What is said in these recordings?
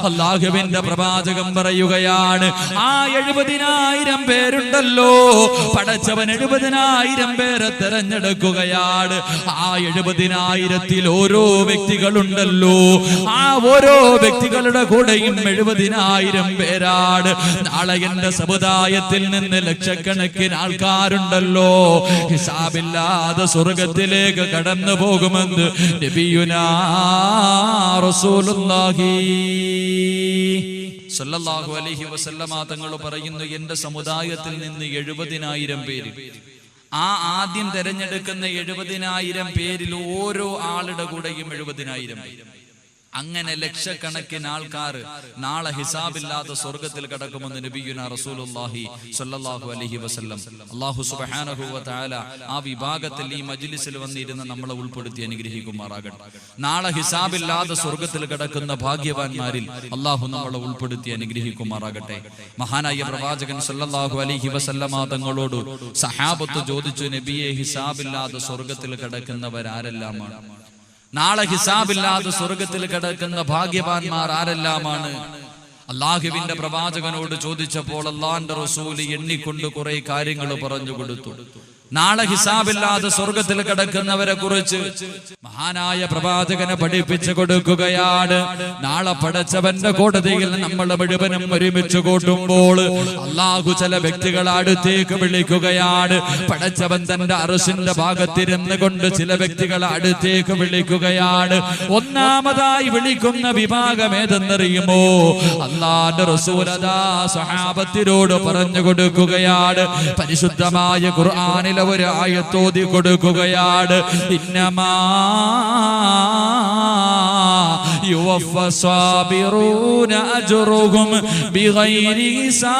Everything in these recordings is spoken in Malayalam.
അല്ലാഹുവിന്റെ പ്രവാചകൻ പറയുകയാണ്, ആ 70,000 പേരുണ്ടല്ലോ, പടച്ചവൻ 70,000 പേരെ തെരഞ്ഞെടുക്കുകയാണ്. ആ 70,000-ൽ ഓരോ വ്യക്തികളുണ്ടല്ലോ, ആ ഓരോ വ്യക്തികളുടെ കൂടെയും 70,000 പേരാണ്. നാളെ എന്റെ സമുദായത്തിൽ നിന്ന് ലക്ഷക്കണക്കിന് ആൾക്കാരുണ്ടല്ലോ, ഹിസാബില്ലാതെ സ്വർഗത്തിലേക്ക് കടന്നു പോകുമെന്ന് നബിയുനാ റസൂലുള്ളാഹി സ്വല്ലല്ലാഹു അലൈഹി വസല്ലമ തങ്ങൾ പറയുന്നു, എന്റെ സമുദായത്തിൽ നിന്ന് 70,000 പേര്. ആ ആദ്യം തെരഞ്ഞെടുക്കുന്ന 70,000 പേരിൽ ഓരോ ആളുടെ കൂടെയും 70,000 പേര്. അങ്ങനെ ലക്ഷക്കണക്കിന് ആൾക്കാർ നാളെ ഹിസാബില്ലാതെ സ്വർഗത്തിൽ കടക്കുമെന്ന് നബിയുനാ റസൂലുള്ളാഹി സ്വല്ലല്ലാഹു അലൈഹി വസല്ലം. അല്ലാഹു സുബ്ഹാനഹു വ തആല ആ വിഭാഗത്തിൽ ഈ മജ്ലിസിൽ വന്നിരുന്ന് നമ്മളെ ഉൾപ്പെടുത്തി അനുഗ്രഹിക്കുമാറാകട്ടെ. നാളെ ഹിസാബില്ലാതെ സ്വർഗത്തിൽ കടക്കുന്ന ഭാഗ്യവാന്മാരിൽ അല്ലാഹു നമ്മളെ ഉൾപ്പെടുത്തി അനുഗ്രഹിക്കുമാറാകട്ടെ. മഹാനായ പ്രവാചകൻ സ്വല്ലല്ലാഹു അലൈഹി വസല്ലമ തങ്ങളോട് സഹാബത്ത് ചോദിച്ചു, നബിയെ, ഹിസാബില്ലാതെ സ്വർഗത്തിൽ കടക്കുന്നവരാരെല്ലാമാണ്? നാളെ ഹിസാബില്ലാതെ സ്വർഗത്തിൽ കിടക്കുന്ന ഭാഗ്യവാന്മാർ ആരെല്ലാമാണ്? അല്ലാഹുവിന്റെ പ്രവാചകനോട് ചോദിച്ചപ്പോൾ അല്ലാഹുവിന്റെ റസൂൽ എണ്ണിക്കൊണ്ട് കുറെ കാര്യങ്ങൾ പറഞ്ഞു കൊടുത്തു. നാളെ ഹിസാബില്ലാതെ സ്വർഗത്തിൽ കിടക്കുന്നവരെ കുറിച്ച് മഹാനായ പ്രവാചകനെ പഠിപ്പിച്ചു കൊടുക്കുകയാണ്. നാളെ പടച്ചവന്റെ കോടതിയിൽ നമ്മൾ മുഴുവനും ഒരുമിച്ച് കൂട്ടുമ്പോൾ അല്ലാഹു ചില വ്യക്തികളെ അടുത്തേക്ക് വിളിക്കുകയാണ്. പടച്ചവൻ തന്റെ അർശിന്റെ ഭാഗത്തിരുന്ന് കൊണ്ട് ചില വ്യക്തികളെ അടുത്തേക്ക് വിളിക്കുകയാണ്. ഒന്നാമതായി വിളിക്കുന്ന വിഭാഗം ഏതെന്നറിയുമോ? അല്ലാഹുവിന്റെ റസൂൽ അതാ സ്വഹാബത്തിനോട് പറഞ്ഞു കൊടുക്കുകയാണ്. പരിശുദ്ധമായ ഖുർആനിൽ ഒരു ആയത്തോതി കൊടുക്കുകയാണ്. ഇന്നമാ യുവഫസ്സാബിറൂന അജ്റുഹും ബിഗൈരി ഹിസാബ്.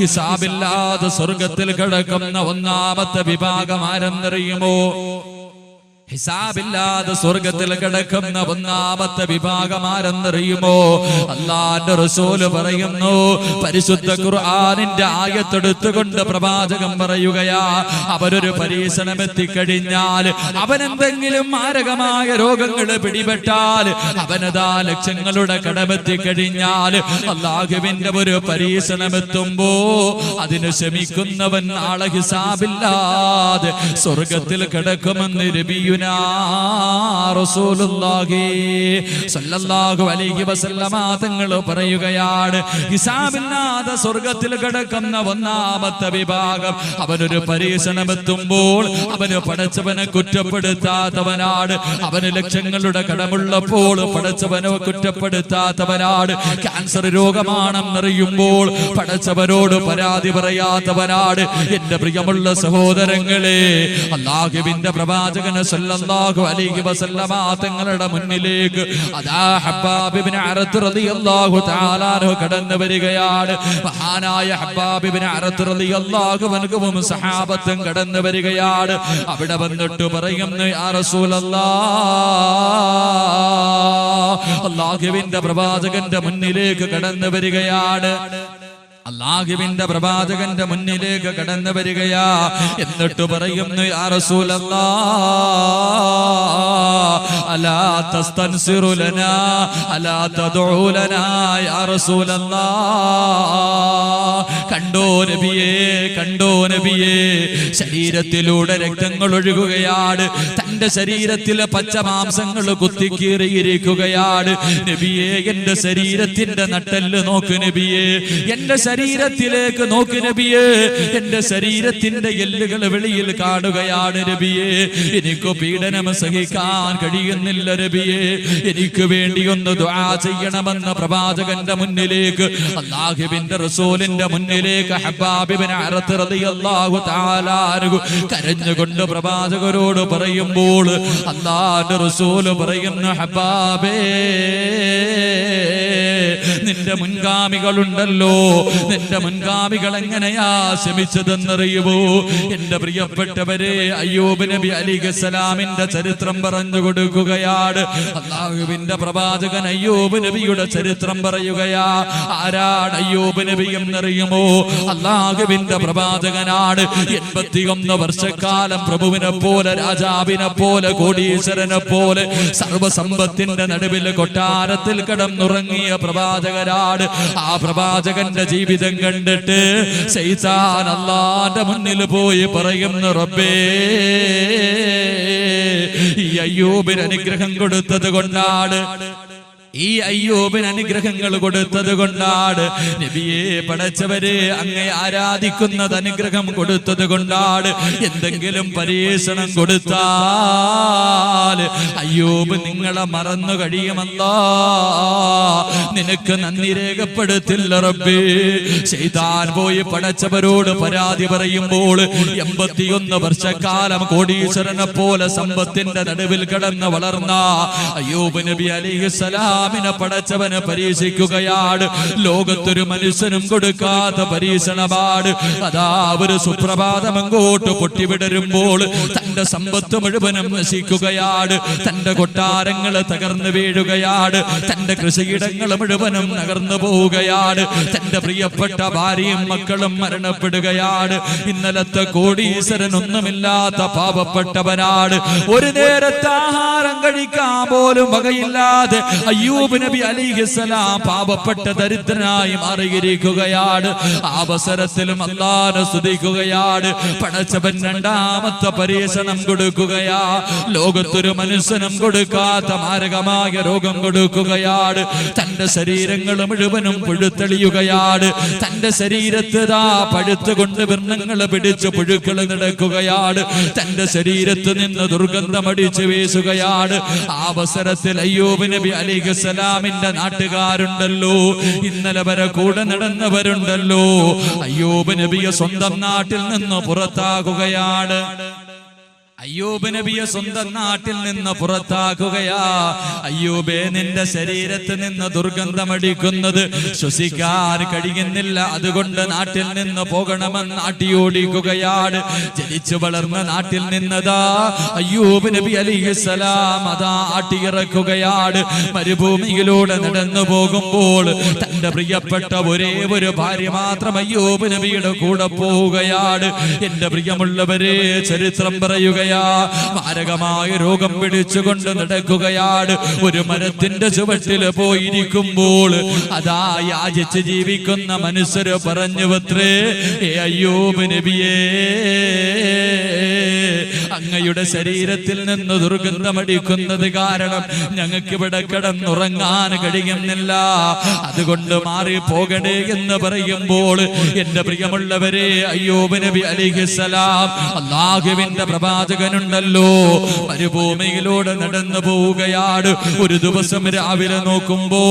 ഹിസാബില്ലാതെ സ്വർഗത്തിൽ കിടക്കുന്ന ഒന്നാമത്തെ വിഭാഗം ആരെന്നറിയുമോ? ഹിസാബില്ലാതെ സ്വർഗത്തിൽ കിടക്കുന്ന ഒന്നാമത്തെ വിഭാഗം ആരെന്നറിയുമോ? അല്ലാഹുവിന്റെ റസൂല് പറയുന്നു, പരിശുദ്ധ ഖുർആനിന്റെ ആയത്തെടുത്തുകൊണ്ട് പ്രവാചകൻ പറയുകയാ, അവരൊരു പരീക്ഷണം എത്തിക്കഴിഞ്ഞാൽ, അവനെന്തെങ്കിലും മാരകമായ രോഗങ്ങൾ പിടിപെട്ടാൽ, അവനതാ ലക്ഷങ്ങളുടെ കടമെത്തിക്കഴിഞ്ഞാൽ, അല്ലാഹുവിന്റെ ഒരു പരീക്ഷണം എത്തുമ്പോ അതിന് ശമിക്കുന്നവൻ നാളെ ഹിസാബില്ലാതെ സ്വർഗത്തിൽ കിടക്കുമെന്ന് നബിയുനാ റസൂലുള്ളാഹി സ്വല്ലല്ലാഹു അലൈഹി വസല്ലമ തങ്ങൾ പറയുകയാണ്. ഹിസാബില്ലാതെ സ്വർഗത്തിൽ കിടക്കുന്ന ഒന്നാമത്തെ വിഭാഗം, അവനൊരു പരീക്ഷണം എത്തുമ്പോൾ അവന് പടച്ചവനെ കുറ്റപ്പെടുത്താത്തവനാണ്. അവന് ലക്ഷങ്ങളുടെ കടമുള്ളപ്പോൾ പടച്ചവനെ കുറ്റപ്പെടുത്താത്തവനാണ്. ക്യാൻസർ രോഗമാണെന്നറിയുമ്പോൾ പടച്ചവനോട് പരാതി പറയാത്തവനാണ്. എന്റെ പ്രിയമുള്ള സഹോദരങ്ങളെ, അല്ലാഹുവിന്റെ പ്രവാചകൻ സല്ലല്ലാഹു അലൈഹി വസല്ലമ തങ്ങളുടെ മുന്നിലേക്ക് അതാ ഹബ്ബാബ് ഇബ്നു അറത്ത് റളിയല്ലാഹു തആല അൻഹു കടന്നു വരികയാണ്. മഹാനായ ഹബ്ബാബ് ഇബ്നു അറത്ത് റളിയല്ലാഹു അൻഹുവും സഹാബത്തും കടന്നു വരികയാണ്. അവിടെ വന്നിട്ട് പറയുന്നു, യാ റസൂലല്ലാഹ്, അല്ലാഹുവിന്റെ പ്രവാചകന്റെ മുന്നിലേക്ക് കടന്നു വരികയാണ്. അല്ലാഹുവിന്റെ പ്രവാചകന്റെ മുന്നിലേക്ക് കടന്നു വരികയാ. എന്നിട്ട് പറയുന്നു, യാ റസൂലല്ലാഹ്, അലാ തസ്തൻസിറു ലനാ അലാ തദ്ഉ ലനാ യാ റസൂലല്ലാഹ്. കണ്ടോ നബിയേ, കണ്ടോ നബിയേ, ശരീരത്തിലൂടെ രക്തങ്ങൾ ഒഴുകുകയാണ്. തന്റെ ശരീരത്തിലെ പച്ചമാംസങ്ങൾ കുത്തിക്കീറിയിരിക്കുകയാണ്. നബിയേ, എന്റെ ശരീരത്തിന്റെ നട്ടെല്ല് നോക്ക് നബിയേ, എന്റെ ശരീരത്തിലേക്ക് നോക്ക് നബിയേ, എന്റെ ശരീരത്തിന്റെ എല്ലുകൾ വെളിയിൽ കാണുകയാണ് നബിയേ. എനിക്ക് പീഡനം സഹിക്കാൻ കഴിയുന്നില്ല നബിയേ, എനിക്ക് വേണ്ടി ഒന്ന് ദുആ ചെയ്യണമെന്ന പ്രവാചകന്റെ മുന്നിലേക്ക്, അല്ലാഹുവിന്റെ റസൂലിന്റെ മുന്നിലേക്ക് ഹബ്ബാബ് ഇബ്നു അറത്ത് റളിയല്ലാഹു തആല അൻഹു കരഞ്ഞുകൊണ്ട് പ്രവാചകരോട് പറയുമ്പോൾ അല്ലാഹുവിന്റെ റസൂൽ പറയുന്നു, ഹബ്ബാബേ, നിന്റെ മുൻഗാമികളുണ്ടല്ലോ, നിന്റെ മുൻഗാമികൾ എങ്ങനെയാ ശമിച്ചതെന്നറിയുമോ? എന്റെ പ്രിയപ്പെട്ടവരെ, അയ്യൂബ് നബി അലൈഹിസ്സലാമിന്റെ ചരിത്രം പറഞ്ഞു കൊടുക്കുകയാണ്. അല്ലാഹുവിന്റെ പ്രവാചകൻ അയ്യൂബ് നബിയുടെ ചരിത്രം പറയുകയാ. ആരാണ് അയ്യൂബ് നബി എന്നറിയുമോ? അല്ലാഹുവിന്റെ പ്രവാചകനാണ്. 81 വർഷക്കാലം പ്രഭുവിനെ പോലെ, രാജാവിനെ പോലെ, കോടീശ്വരനെ പോലെ സർവസമ്പത്തിന്റെ നടുവിൽ കൊട്ടാരത്തിൽ കിടന്നുറങ്ങിയ പ്രവാചകനാണ്. ആ പ്രവാചകന്റെ ജീവിതം കണ്ടിട്ട് ശൈത്താൻ അല്ലാഹുവിന്റെ മുന്നിൽ പോയി പറയുന്നു, റബ്ബേ, ഈ അയ്യൂബിന് അനുഗ്രഹം കൊടുത്തത് കൊണ്ടാണ്, ഈ അയ്യൂബിന് അനുഗ്രഹങ്ങൾ കൊടുത്തത് കൊണ്ടാണ്, നബിയെ പടച്ചവരെ അങ്ങേ ആരാധിക്കുന്നത് അനുഗ്രഹം കൊടുത്തത് കൊണ്ടാണ്. എന്തെങ്കിലും പരീക്ഷണം കൊടുത്താൽ അയ്യൂബ് നിങ്ങളെ മറന്നു കഴിയുമല്ലോ, നിനക്ക് നന്ദി രേഖപ്പെടുത്തില്ല റബ്ബേ. ശൈത്താൻ പോയി പടച്ചവരോട് പരാതി പറയുമ്പോൾ 81 വർഷക്കാലം കോടീശ്വരനെ പോലെ സമ്പത്തിന്റെ നടുവിൽ കിടന്ന് വളർന്ന അയ്യൂബ് നബി അലൈഹിസ്സലാം പടച്ചവന് പരീക്ഷിക്കുകയാണ്. ലോകത്തൊരു മനുഷ്യനും കൊടുക്കാത്ത പരീക്ഷണമാണ്. അതാ ഒരു സുപ്രഭാതം അങ്ങോട്ട് പൊട്ടിവിടരുമ്പോൾ തന്റെ സമ്പത്ത് മുഴുവനും നശിക്കുകയാണ്, തന്റെ കൊട്ടാരങ്ങൾ തകർന്നു വീഴുകയാണ്, തന്റെ കൃഷിയിടങ്ങൾ മുഴുവനും തകർന്നു പോവുകയാണ്, തന്റെ പ്രിയപ്പെട്ട ഭാര്യയും മക്കളും മരണപ്പെടുകയാണ്. ഇന്നലത്തെ കോടീശ്വരനൊന്നുമില്ലാത്ത പാവപ്പെട്ടവനാണ്. ഒരു നേരത്തെ ആഹാരം കഴിക്കാൻ പോലും വകയില്ലാതെ അയ്യൂബ് നബി അലൈഹിസ്സലാം പാവപ്പെട്ട ദരിദ്രനായി മാറിയിരിക്കുകയാണ്. അവസരത്തിലും അല്ലാഹുവിനെ സ്തുതിക്കുകയാണ്. പടച്ചവൻ രണ്ടാമത്തെ പരീക്ഷണം കൊടുക്കുകയാ. ലോകത്തൊരു മനുഷ്യനും കൊടുക്കാത്ത മാരകമായ രോഗം കൊടുക്കുകയാണ്. തന്റെ ശരീരങ്ങൾ മുഴുവനും പുഴുത്തെളിയുകയാണ്. തന്റെ ശരീരത്ത് പഴുത്തുകൊണ്ട് വ്രണങ്ങൾ പിടിച്ച് പുഴുക്കൾ നടക്കുകയാണ്. തന്റെ ശരീരത്ത് നിന്ന് ദുർഗന്ധമടിച്ച് വീശുകയാണ്. ആ അവസരത്തിൽ അയ്യൂബ് നബി അലൈഹിസ്സലാമിന്റെ നാട്ടുകാരുണ്ടല്ലോ, ഇന്നലെ വരെ കൂടെ നടന്നവരുണ്ടല്ലോ, അയ്യൂബ് നബിയെ സ്വന്തം നാട്ടിൽ നിന്ന് പുറത്താക്കുകയാണ്. അയ്യൂബ് നബിയെ സ്വന്തം നാട്ടിൽ നിന്ന് പുറത്താക്കുകയാ. അയ്യൂബേ, നിന്റെ ശരീരത്തിൽ നിന്ന് ദുർഗന്ധമടിക്കുന്നത് ശ്വസിക്കാൻ കഴിയുന്നില്ല, അതുകൊണ്ട് നാട്ടിൽ നിന്ന് പോകണമെന്ന് ആട്ടിയോടിക്കുകയാണ്. ജനിച്ചു വളർന്ന നാട്ടിൽ നിന്നതാ അയ്യൂബ് നബി അലൈഹിസ്സലാം അതാ ആട്ടിയിറക്കുകയാണ്. മരുഭൂമിയിലൂടെ നടന്നു പോകുമ്പോൾ തന്റെ പ്രിയപ്പെട്ട ഒരേ ഒരു ഭാര്യ മാത്രം അയ്യൂബ് നബിയുടെ കൂടെ പോവുകയാണ്. എന്റെ പ്രിയമുള്ളവരെ, ചരിത്രം പറയുക, മാരകമായ രോഗം പിടിച്ചുകൊണ്ട് നടക്കുകയാണ്. ഒരു മരത്തിന്റെ ചുവട്ടിൽ പോയിരിക്കുമ്പോൾ അതാ യാചിച്ച് ജീവിക്കുന്ന മനുഷ്യര് പറഞ്ഞുവത്രേ, അയ്യൂബ് നബിയേ, അങ്ങയുടെ ശരീരത്തിൽ നിന്ന് ദുർഗന്ധമടിക്കുന്നത് കാരണം ഞങ്ങൾക്ക് ഇവിടെ കിടന്നുറങ്ങാൻ കഴിയുന്നില്ല, അതുകൊണ്ട് മാറി പോകണേ എന്ന് പറയുമ്പോൾ എന്റെ പ്രിയമുള്ളവരെ, അയ്യൂബ് നബി അലൈഹിസ്സലാം അല്ലാഹുവിന്റെ പ്രവാചകനുണ്ടല്ലോ, മരുഭൂമിയിലൂടെ നടന്നു പോവുകയാണ്. ഒരു ദിവസം രാവിലെ നോക്കുമ്പോ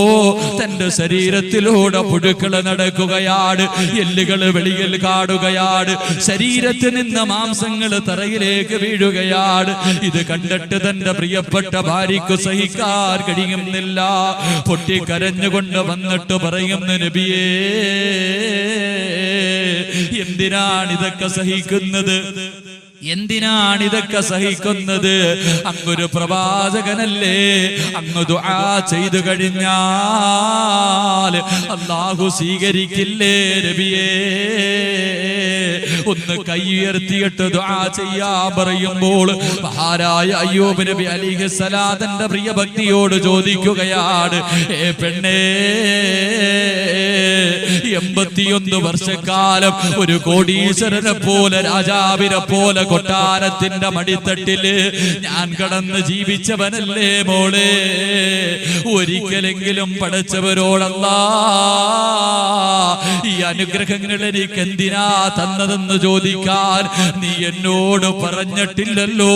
തന്റെ ശരീരത്തിലൂടെ പുഴുക്കൾ നടക്കുകയാണ്, എല്ലുകൾ വെളിയിൽ കാടുകയാണ്, ശരീരത്തിൽ നിന്ന് മാംസങ്ങൾ തറയിലേക്ക് വീഴുകയാണ്. ഇത് കണ്ടിട്ട് തന്റെ പ്രിയപ്പെട്ട ഭാര്യയ്ക്ക് സഹിക്കാൻ കഴിയുന്നില്ല. പൊട്ടിക്കരഞ്ഞുകൊണ്ട് വന്നിട്ട് പറയുന്നു, നബിയേ, എന്തിനാണ് ഇതൊക്കെ സഹിക്കുന്നത്? എന്തിനാണ് ഇതൊക്കെ സഹിക്കുന്നത്? അങ്ങൊരു പ്രവാചകനല്ലേ, അങ്ങ് ദുആ ചെയ്തു കഴിഞ്ഞാൽ അല്ലാഹു സ്വീകരിക്കില്ലേ നബിയേ? ഒന്ന് കൈ ഉയർത്തിയിട്ട് ദുആ ചെയ്യാൻ പറയുമ്പോൾ മഹാനായ അയ്യൂബ് നബി അലൈഹിസ്സലാം തന്റെ പ്രിയ ഭക്തിയോട് ചോദിക്കുകയാണ്, പെണ്ണേ, 81 വർഷക്കാലം ഒരു കോടീശ്വരനെ പോലെ, രാജാവിനെ പോലെ കൊട്ടാരത്തിന്റെ മടിത്തട്ടില് ഞാൻ കടന്ന് ജീവിച്ചവനല്ലേ മോളെ, ഒരിക്കലെങ്കിലും പടച്ചവരോടല്ലാ ഈ അനുഗ്രഹങ്ങൾ എനിക്ക് എന്തിനാ തന്നതെന്ന് എന്ന് ചോദിക്കാൻ നീ എന്നോട് പറഞ്ഞിട്ടില്ലല്ലോ.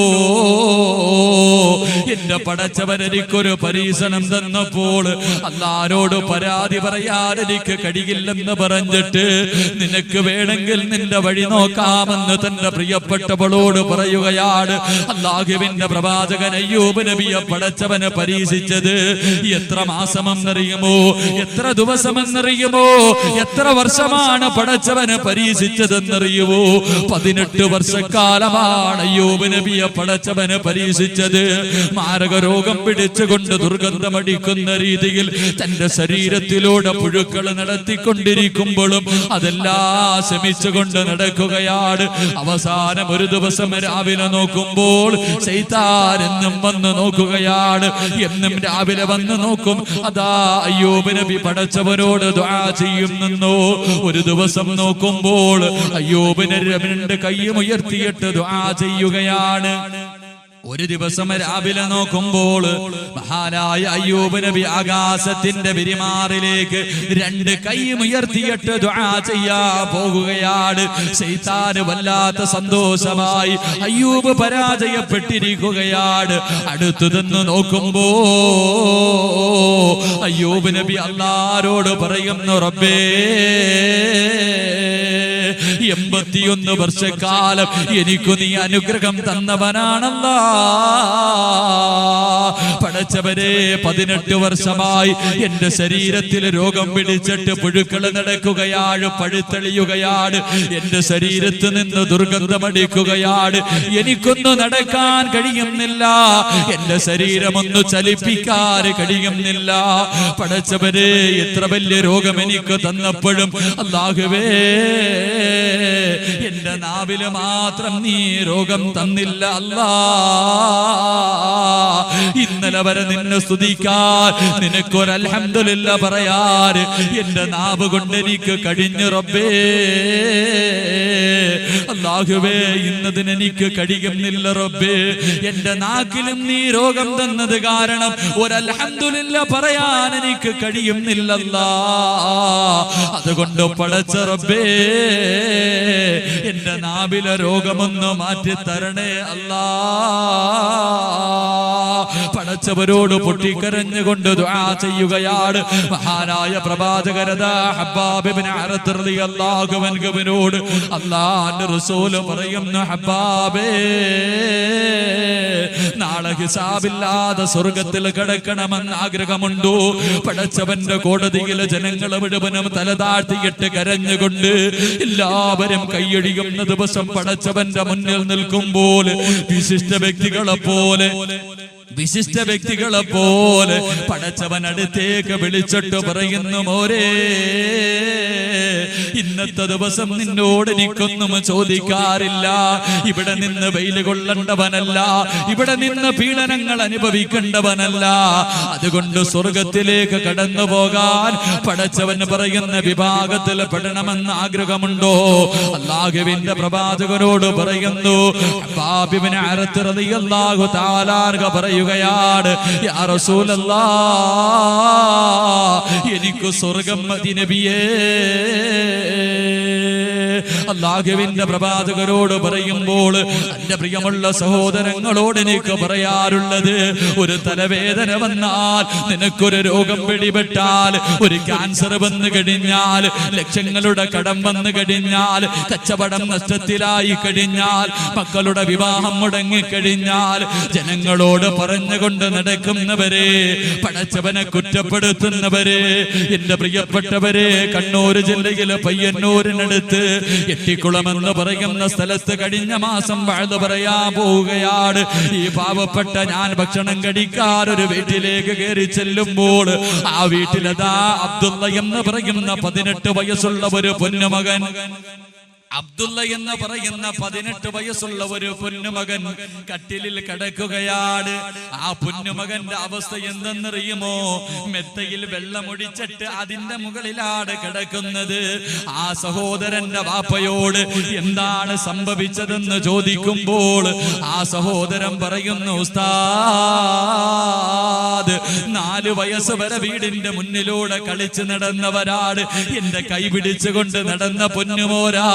എന്റെ പടച്ചവൻ എനിക്കൊരു പരീക്ഷണം തന്നപ്പോൾ അല്ലാഹുവോട് പരാതി പറയാൻ എനിക്ക് കഴിയില്ലെന്ന് പറഞ്ഞിട്ട് നിനക്ക് വേണമെങ്കിൽ നിന്റെ വഴി നോക്കാമെന്ന് തന്റെ പ്രിയപ്പെട്ടവളോട് പറയുകയാണ്. അല്ലാഹുവിന്റെ പ്രവാചകൻ അയ്യൂബ് നബിയെ പടച്ചവനെ പരീക്ഷിച്ചത് എത്ര മാസമെന്നറിയുമോ, എത്ര ദിവസമെന്നറിയുമോ, എത്ര വർഷമാണ് പടച്ചവനെ പരീക്ഷിച്ചതെന്നറിയുമോ? 18 വർഷക്കാലമാണ് അയ്യൂബ് നബിയെ പടച്ചവനെ പരീക്ഷിച്ചത്. മാരക രോഗം പിടിച്ചുകൊണ്ട് ദുർഗന്ധമടിക്കുന്ന രീതിയിൽ തന്റെ ശരീരത്തിലൂടെ പുഴുക്കൾ നടത്തിക്കൊണ്ടിരിക്കുമ്പോഴും അതെല്ലാം ശമിച്ചുകൊണ്ട് നടക്കുകയാണ്. അവസാനം ഒരു ദിവസം രാവിലെ നോക്കുമ്പോൾ ശൈത്താൻ എന്നും വന്ന് നോക്കുകയാണ്. എന്നും രാവിലെ വന്ന് നോക്കും, അതാ അയ്യൂബ് നബി പടച്ചവനോട് ദുആ ചെയ്യുന്നു. ഒരു ദിവസം നോക്കുമ്പോൾ അയ്യൂബ് നബി കൈയും ഉയർത്തിയിട്ട് ദുആ ചെയ്യുകയാണ്. ഒരു ദിവസം രാവിലെ നോക്കുമ്പോൾ മഹാനായ അയ്യൂബ് നബി ആകാശത്തിന്റെ വിരിമാറിലേക്ക് 2 കൈയും ഉയർത്തിയിട്ട് ദുആ ചെയ്യാൻ പോകുകയാണ്. ശൈത്താന് വല്ലാത്ത സന്തോഷമായി. അയ്യൂബ് പരാജയപ്പെട്ടിരിക്കുകയാണ്. അടുത്തു നിന്ന് നോക്കുമ്പോ അയ്യൂബ് നബി അല്ലാഹുവോട് പറയുന്നു, റബ്ബേ 81 വർഷക്കാലം എനിക്കു നീ അനുഗ്രഹം തന്നവനാണല്ലാ. പടച്ചവരെ 18 വർഷമായി എന്റെ ശരീരത്തിൽ രോഗം പിടിച്ചിട്ട് പുഴുക്കൾ നടക്കുകയാണ്, പഴുത്തെളിയുകയാണ്. എന്റെ ശരീരത്തിൽ നിന്ന് ദുർഗന്ധമടിക്കുകയാണ്. എനിക്കൊന്നും നടക്കാൻ കഴിയുന്നില്ല, എന്റെ ശരീരമൊന്നും ചലിപ്പിക്കാൻ കഴിയുന്നില്ല. പടച്ചവരെ എത്ര വലിയ രോഗം എനിക്ക് തന്നപ്പോഴും അല്ലാഹുവേ എന്റെ നാവില് മാത്രം നീ രോഗം തന്നില്ല അല്ലാ. ഇന്നലെ വരെ നിന്നെ സ്തുതിക്കാൻ, നിനക്കൊരു അൽഹംദുലില്ലാ പറയാൻ എന്റെ നാവ് കൊണ്ട് എനിക്ക് കഴിഞ്ഞു റബ്ബേ. അല്ലാഹുവേ ഇന്നതിന് എനിക്ക് കഴിയുന്നില്ല റബ്ബേ. എന്റെ നാക്കിലും നീ രോഗം തന്നത് കാരണം ഒരു അൽഹംദുലില്ലാ പറയാൻ എനിക്ക് കഴിയുന്നില്ലല്ലാ. അതുകൊണ്ട് പടച്ച റബ്ബേ എന്റെ നാവിലെ രോഗമൊന്ന് മാറ്റി തരണേ അല്ലാ. പടച്ചവരോട് പൊട്ടിക്കരഞ്ഞുകൊണ്ട് ദുആ ചെയ്യുകയാണ്. മഹാനായ പ്രവാചകരദാ ഹബ്ബാബ് ഇബ്നു അറത്ത് റളിയല്ലാഹു അൻഹുവിനോട് അല്ലാഹുവിന്റെ റസൂൽ പറയുന്നു, ഹബ്ബാബേ നാളെ ഹിസാബില്ലാതെ സ്വർഗത്തിൽ കിടക്കണമെന്ന് ആഗ്രഹമുണ്ടോ? പടച്ചവന്റെ കോടതിയിൽ ജനങ്ങൾ മുഴുവനും തലതാഴ്ത്തിയിട്ട് കരഞ്ഞുകൊണ്ട് എല്ലാവരും കൈയടിയുന്ന ദിവസം പടച്ചവന്റെ മുന്നിൽ നിൽക്കുമ്പോൾ വിശിഷ്ട വ്യക്തികളെ പോലെ പടച്ചവൻ അടുത്തേക്ക് വിളിച്ചിട്ട് പറയുന്നു, മോരേ ഇന്നത്തെ ദിവസം നിന്നോട് എനിക്കൊന്നും ചോദിക്കാറില്ല. ഇവിടെ നിന്ന് വെയില് കൊള്ളേണ്ടവനല്ല, ഇവിടെ നിന്ന് പീഡനങ്ങൾ അനുഭവിക്കേണ്ടവനല്ല. അതുകൊണ്ട് സ്വർഗത്തിലേക്ക് കടന്നു പോകാൻ പടച്ചവൻ പറയുന്ന വിഭാഗത്തിൽ പെടണമെന്ന് ആഗ്രഹമുണ്ടോ? അല്ലാഹുവിന്റെ പ്രവാചകനോട് പറയുന്നു. ഹബ്ബാബ് ഇബ്നു അറത്ത് റളിയല്ലാഹു തആല പറയുകയാണ്, യാ റസൂലല്ലാഹ് എനിക്ക് സ്വർഗം മതി നബിയേ. അല്ലാഹുവിന്റെ പ്രവാചകരോട് പറയുമ്പോൾ എന്റെ പ്രിയമുള്ള സഹോദരങ്ങളോട് എനിക്ക് പറയാറുള്ളത്, ഒരു തലവേദന വന്നാൽ, നിനക്കൊരു രോഗം പിടിപെട്ടാൽ, ഒരു ക്യാൻസർ വന്നു കഴിഞ്ഞാൽ, ലക്ഷങ്ങളുടെ കടം വന്നു കഴിഞ്ഞാൽ, കച്ചവടം നഷ്ടത്തിലായി കഴിഞ്ഞാൽ, മക്കളുടെ വിവാഹം മുടങ്ങിക്കഴിഞ്ഞാൽ, ജനങ്ങളോട് പറഞ്ഞുകൊണ്ട് നടക്കുന്നവരെ, പടച്ചവനെ കുറ്റപ്പെടുത്തുന്നവരെ, എന്റെ പ്രിയപ്പെട്ടവരെ, കണ്ണൂർ ജില്ലയിലെ പയ്യന്നൂരിനടുത്ത് എട്ടിക്കുളമെന്ന് പറയുന്ന സ്ഥലത്ത് കഴിഞ്ഞ മാസം വഅദ് പറയാൻ പോവുകയാണ്. ഈ പാവപ്പെട്ട ഞാൻ ഭക്ഷണം കഴിക്കാൻ ഒരു വീട്ടിലേക്ക് കയറി ചെല്ലുമ്പോൾ ആ വീട്ടിലതാ അബ്ദുള്ള എന്ന് പറയുന്ന 18 വയസ്സുള്ള ഒരു പൊന്നുമകൻ, അബ്ദുള്ള എന്ന് പറയുന്ന 18 വയസ്സുള്ള ഒരു പൊന്നുമകൻ കട്ടിലിൽ കിടക്കുകയാണ്. ആ പൊന്നുമകന്റെ അവസ്ഥ എന്തെന്നറിയുമോ? മെത്തയിൽ വെള്ളമൊടിച്ചിട്ട് അതിന്റെ മുകളിലാണ് കിടക്കുന്നത്. ആ സഹോദരന്റെ വാപ്പയോട് എന്താണ് സംഭവിച്ചതെന്ന് ചോദിക്കുമ്പോൾ ആ സഹോദരൻ പറയുന്നു, ഉസ്താദ് 4 വയസ്സ് വരെ വീടിന്റെ മുന്നിലൂടെ കളിച്ച് നടന്നവരാണ്. എന്റെ കൈ പിടിച്ചുകൊണ്ട് നടന്ന പൊന്നുമോരാ,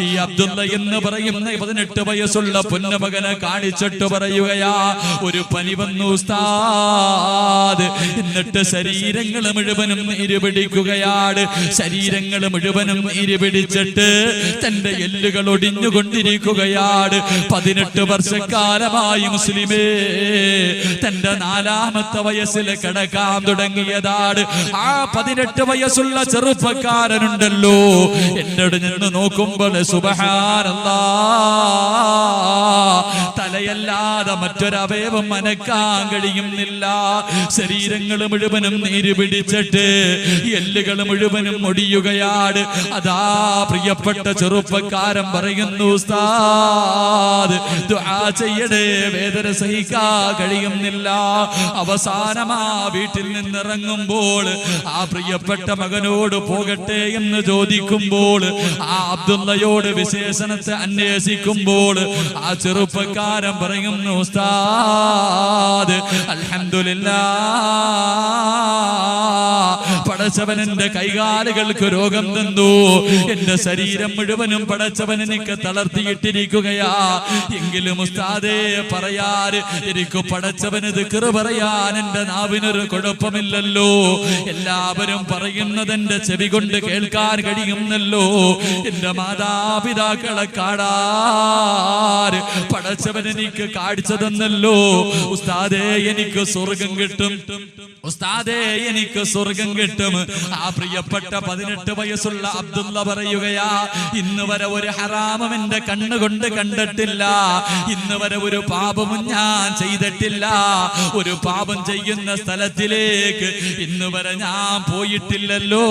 ഈ അബ്ദുള്ള എന്ന് പറയുന്ന 18 വയസ്സുള്ള പൊന്നുമകനെ കാണിച്ചിട്ട് പറയുകയാ, ഒരു പനി വന്നു ഉസ്താദ്, എന്നിട്ട് ശരീരങ്ങൾ മുഴുവനും നീരുപിടിക്കുകയാണ്. ശരീരങ്ങൾ മുഴുവനും നീരുപിടിച്ചിട്ട് തന്റെ എല്ലുകൾ ഒടിഞ്ഞുകൊണ്ടിരിക്കുകയാണ്. 18 വർഷക്കാലമായി മുസ്ലിമേ തന്റെ 4ാമത്തെ വയസ്സിൽ കിടക്കാൻ തുടങ്ങിയതാണ്. ആ 18 വയസ്സുള്ള ചെറുപ്പക്കാരനുണ്ടല്ലോ, എന്നോട് നിന്ന് നോക്കുമ്പോൾ സുബ്ഹാനല്ലാഹ്, തലയല്ലാതെ മറ്റൊരവയവം അനക്കാൻ കഴിയുന്നില്ല. ശരീരങ്ങൾ മുഴുവനും നീര് പിടിച്ചിട്ട് എല്ലുകൾ മുഴുവനും ഒടിയുകയാണ്. അതാ പ്രിയപ്പെട്ട ചെറുപ്പക്കാരൻ പറയുന്നു, ഉസ്താദ് ദുആ ചെയ്യടേ, വേദന സഹിക്കാൻ കഴിയുന്നില്ല. അവസാനമാ വീട്ടിൽ നിന്നിറങ്ങുമ്പോൾ ആ പ്രിയപ്പെട്ട മകനോട് പോകട്ടെ എന്ന് ചോദിക്കുമ്പോൾ, ആ അബ്ദുള്ളയോട് വിശേഷണത്തെ അന്വേഷിക്കുമ്പോൾ ആ ചെറുപ്പക്കാരൻ പറയുന്നു, ഉസ്താദ് അൽഹംദുലില്ലാഹ്, പടച്ചവൻ എന്റെ കൈകാലുകൾക്ക് രോഗം തന്നു, എന്റെ ശരീരം മുഴുവനും പടച്ചവൻ എനിക്ക് തളർത്തിയിട്ടിരിക്കുകയാ. എങ്കിലും ഉസ്താദേ പറയാറ്, എനിക്ക് പടച്ചവന് ദിക്ർ പറയാൻ എന്റെ നാവിനൊരു കുഴപ്പമില്ലല്ലോ. എല്ലാവരും പറയുന്നത് എന്റെ ചെവി കൊണ്ട് കേൾക്കാൻ കഴിയുന്നല്ലോ. എന്റെ മാതാപിതാക്കളെ കാണാറ് പടച്ചവൻ എനിക്ക് കാഴ്ച തന്നല്ലോ. ഉസ്താദേ എനിക്ക് സ്വർഗം കിട്ടും, ഉസ്താദേ എനിക്ക് സ്വർഗം കിട്ടും. ആ പ്രിയപ്പെട്ട 18 വയസ്സുള്ള അബ്ദുള്ള പറയുകയാ, ഇന്ന് വരെ ഒരു ഹറാമും എന്റെ കണ്ണുകൊണ്ട് കണ്ടിട്ടില്ല, ഇന്ന് വരെ ഒരു പാപവും ഞാൻ ചെയ്തിട്ടില്ല, ഒരു പാപം ചെയ്യുന്ന സ്ഥലത്തിലേക്ക് ഇന്ന് വരെ ഞാൻ പോയിട്ടില്ലല്ലോ.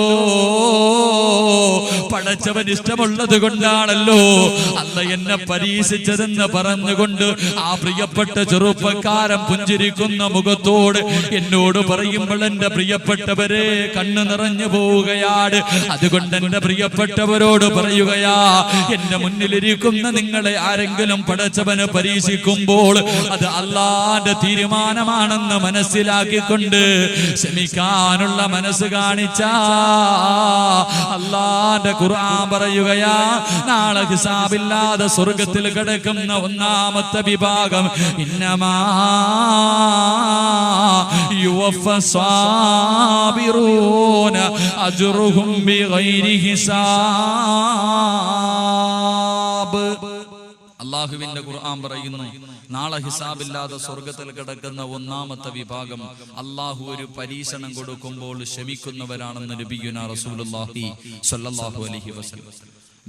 പടച്ചവൻ ഇഷ്ടമുള്ളത് കൊണ്ടാണല്ലോ അല്ല എന്നെ പരീക്ഷിച്ചതെന്ന് പറഞ്ഞുകൊണ്ട് ആ പ്രിയപ്പെട്ട ചെറുപ്പക്കാരൻ പുഞ്ചിരിക്കുന്ന മുഖത്തോട് എന്നോട് പറയുമ്പോൾ എന്റെ പ്രിയപ്പെട്ടവരെ കണ്ണു നിറഞ്ഞു പോവുകയാണ്. അതുകൊണ്ട് എന്റെ പ്രിയപ്പെട്ടവരോട് പറയുകയാ, എന്റെ മുന്നിലിരിക്കുന്ന നിങ്ങളെ ആരെങ്കിലും പടച്ചവനെ പരീക്ഷിക്കുമ്പോൾ അത് അള്ളാന്റെ തീരുമാനമാണെന്ന് മനസ്സിലാക്കിക്കൊണ്ട് ക്ഷമിക്കാനുള്ള മനസ്സ് കാണിച്ച അള്ളാന്റെ ഖുർആൻ പറയുകയാ, നാളെ ഹിസാബില്ലാതെ സ്വർഗത്തിൽ കിടക്കുന്ന 1ാമത്തെ വിഭാഗം, ഇന്നമാ യുവഫസ്സാബിറൂന അജ്റുഹും ബിഗൈരി ഹിസാബ്. അല്ലാഹുവിന്റെ ഖുർആൻ പറയുന്നു, നാളെ ഹിസാബില്ലാതെ സ്വർഗത്തിൽ കിടക്കുന്ന 1ാമത്തെ വിഭാഗം അല്ലാഹു ഒരു പരീക്ഷണം കൊടുക്കുമ്പോൾ ക്ഷമിക്കുന്നവരാണെന്ന് നബിയുനാ റസൂലുള്ളാഹി സ്വല്ലല്ലാഹു അലൈഹി വസല്ലം.